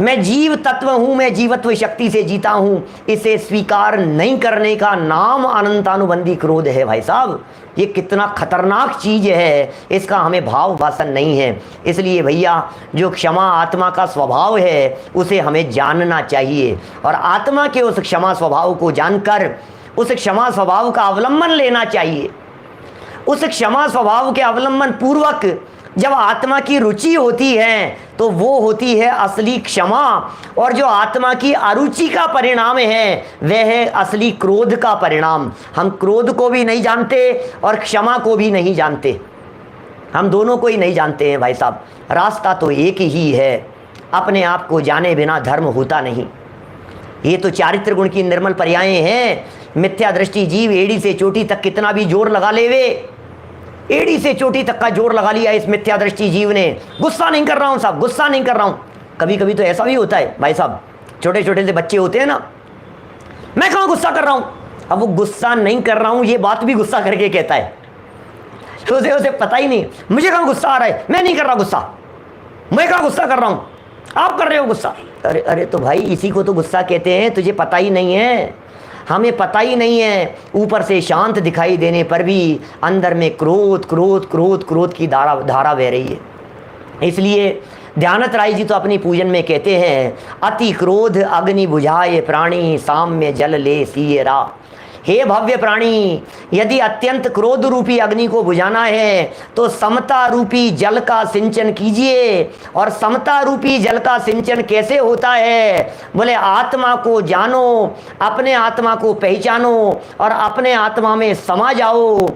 मैं जीव तत्व हूं, मैं जीवत्व शक्ति से जीता हूं, इसे स्वीकार नहीं करने का नाम अनंतानुबंधी क्रोध है। भाई साहब, ये कितना खतरनाक चीज है, इसका हमें भाव वासन नहीं है। इसलिए भैया, जो क्षमा आत्मा का स्वभाव है उसे हमें जानना चाहिए, और आत्मा के उस क्षमा स्वभाव को जानकर उस क्षमा स्वभाव का अवलंबन लेना चाहिए। उस क्षमा स्वभाव के अवलंबन पूर्वक जब आत्मा की रुचि होती है तो वो होती है असली क्षमा, और जो आत्मा की अरुचि का परिणाम है वह है असली क्रोध का परिणाम। हम क्रोध को भी नहीं जानते और क्षमा को भी नहीं जानते, हम दोनों को ही नहीं जानते हैं भाई साहब। रास्ता तो एक ही है, अपने आप को जाने बिना धर्म होता नहीं। ये तो चारित्र गुण की निर्मल पर्यायें हैं। मिथ्या दृष्टि जीव एड़ी से चोटी तक कितना भी जोर लगा लेवे, एड़ी से चोटी तक का जोर लगा लिया इस मिथ्या दृष्टि जीव ने। गुस्सा नहीं कर रहा हूं साहब, गुस्सा नहीं कर रहा हूं। कभी कभी तो ऐसा भी होता है भाई साहब, छोटे छोटे से बच्चे होते हैं ना, मैं कहां गुस्सा कर रहा हूं। अब वो गुस्सा नहीं कर रहा हूं ये बात भी गुस्सा करके कहता है, तो उसे पता ही नहीं मुझे कहां गुस्सा आ रहा है, मैं नहीं कर रहा गुस्सा, मैं कहां गुस्सा कर रहा हूं, आप कर रहे हो गुस्सा। अरे अरे तो भाई इसी को तो गुस्सा कहते हैं, तुझे पता ही नहीं है, हमें पता ही नहीं है। ऊपर से शांत दिखाई देने पर भी अंदर में क्रोध क्रोध क्रोध क्रोध की धारा बह रही है। इसलिए ध्यानत राय जी तो अपनी पूजन में कहते हैं, अति क्रोध अग्नि बुझाए प्राणी, साम्य जल ले सिए रा। हे भव्य प्राणी, यदि अत्यंत क्रोध रूपी अग्नि को बुझाना है तो समता रूपी जल का सिंचन कीजिए। और समता रूपी जल का सिंचन कैसे होता है? बोले आत्मा को जानो, अपने आत्मा को पहचानो और अपने आत्मा में समा जाओ।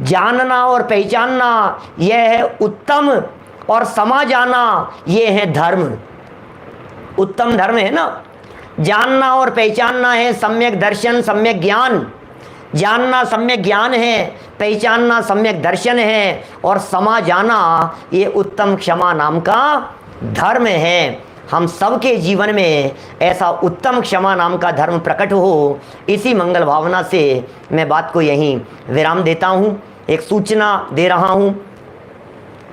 जानना और पहचानना यह है उत्तम, और समा जाना ये है धर्म। उत्तम धर्म है ना, जानना और पहचानना है सम्यक दर्शन, सम्यक ज्ञान। जानना सम्यक ज्ञान है, पहचानना सम्यक दर्शन है, और समा जाना ये उत्तम क्षमा नाम का धर्म है। हम सबके जीवन में ऐसा उत्तम क्षमा नाम का धर्म प्रकट हो, इसी मंगल भावना से मैं बात को यहीं विराम देता हूँ। एक सूचना दे रहा हूँ,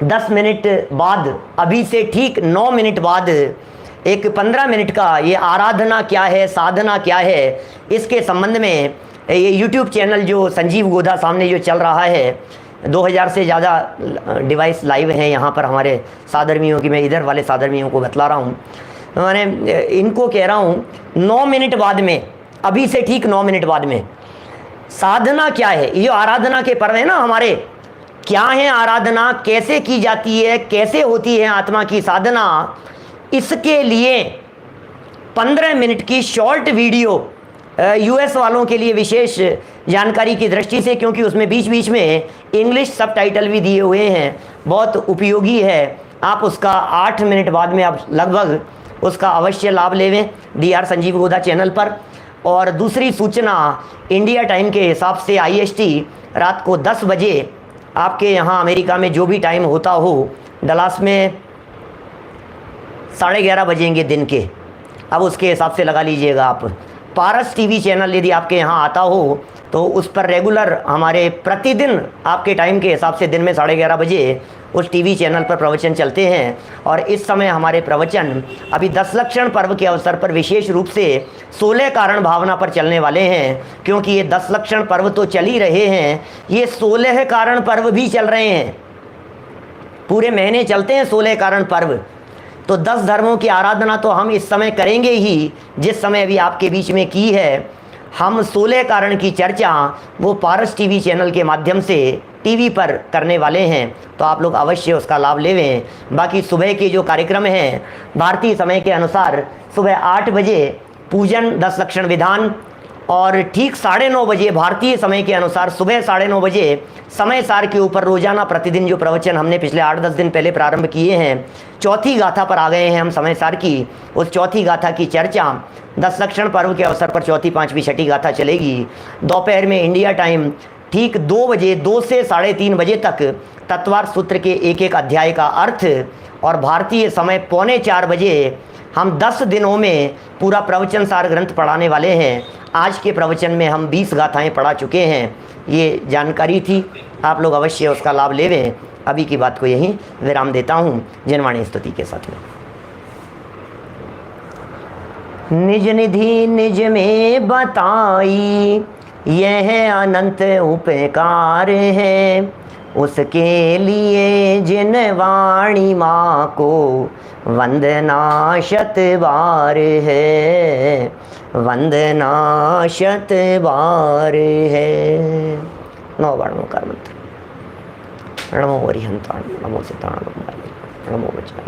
10 मिनट बाद, अभी से ठीक 9 मिनट बाद एक 15 मिनट का ये आराधना क्या है, साधना क्या है, इसके संबंध में ये YouTube चैनल जो संजीव गोधा सामने जो चल रहा है, 2000 से ज़्यादा डिवाइस लाइव हैं यहाँ पर हमारे साधर्मियों की। मैं इधर वाले साधर्मियों को बतला रहा हूँ, मैंने इनको कह रहा हूँ 9 मिनट बाद में, अभी से ठीक 9 मिनट बाद में साधना क्या है। ये आराधना के पर्व है ना हमारे, क्या है आराधना, कैसे की जाती है, कैसे होती है आत्मा की साधना, इसके लिए 15 मिनट की शॉर्ट वीडियो US वालों के लिए विशेष जानकारी की दृष्टि से, क्योंकि उसमें बीच बीच में इंग्लिश सबटाइटल भी दिए हुए हैं, बहुत उपयोगी है। आप उसका 8 मिनट बाद में आप लगभग उसका अवश्य लाभ लेवें DR संजीव गोधा चैनल पर। और दूसरी सूचना, इंडिया टाइम के हिसाब से IST रात को 10 बजे, आपके यहाँ अमेरिका में जो भी टाइम होता हो, डलास में 11:30 बजेंगे दिन के, अब उसके हिसाब से लगा लीजिएगा आप। पारस TV चैनल यदि आपके यहाँ आता हो तो उस पर रेगुलर हमारे प्रतिदिन आपके टाइम के हिसाब से दिन में 11:30 बजे उस TV चैनल पर प्रवचन चलते हैं। और इस समय हमारे प्रवचन अभी 10 लक्षण पर्व के अवसर पर विशेष रूप से 16 कारण भावना पर चलने वाले हैं, क्योंकि ये 10 लक्षण पर्व तो चल ही रहे हैं, ये 16 कारण पर्व भी चल रहे हैं। पूरे महीने चलते हैं 16 कारण पर्व। तो 10 धर्मों की आराधना तो हम इस समय करेंगे ही, जिस समय अभी आपके बीच में की है। हम 16 कारण की चर्चा वो पारस TV चैनल के माध्यम से TV पर करने वाले हैं, तो आप लोग अवश्य उसका लाभ लेवें। बाकी सुबह के जो कार्यक्रम हैं, भारतीय समय के अनुसार सुबह 8 बजे पूजन 10 लक्षण विधान, और ठीक 9:30 बजे भारतीय समय के अनुसार सुबह 9:30 बजे समय सार के ऊपर रोजाना प्रतिदिन जो प्रवचन हमने पिछले 8-10 दिन पहले प्रारंभ किए हैं, चौथी गाथा पर आ गए हैं हम समय सार की। उस चौथी गाथा की चर्चा 10 लक्षण पर्व के अवसर पर चौथी, पांचवी, छठी गाथा चलेगी। दोपहर में इंडिया टाइम ठीक 2 बजे, 2 से 3:30 बजे तक तत्वार्थ सूत्र के एक अध्याय का अर्थ, और भारतीय समय 3:45 बजे हम 10 दिनों में पूरा प्रवचन सार ग्रंथ पढ़ाने वाले हैं। आज के प्रवचन में हम 20 गाथाएं पढ़ा चुके हैं। ये जानकारी थी, आप लोग अवश्य उसका लाभ लेवें। अभी की बात को यहीं विराम देता हूँ जनवाणी स्तुति के साथ में। निज निधि निज में बताई, यह अनंत उपकार है, उसके लिए जिन वाणी माँ को वंदना शत बार है, वंदना शत बार है। 9 बार नमोकार मंत्र। नमो हरिहंताण, नमो सिताण, नमो बचाण।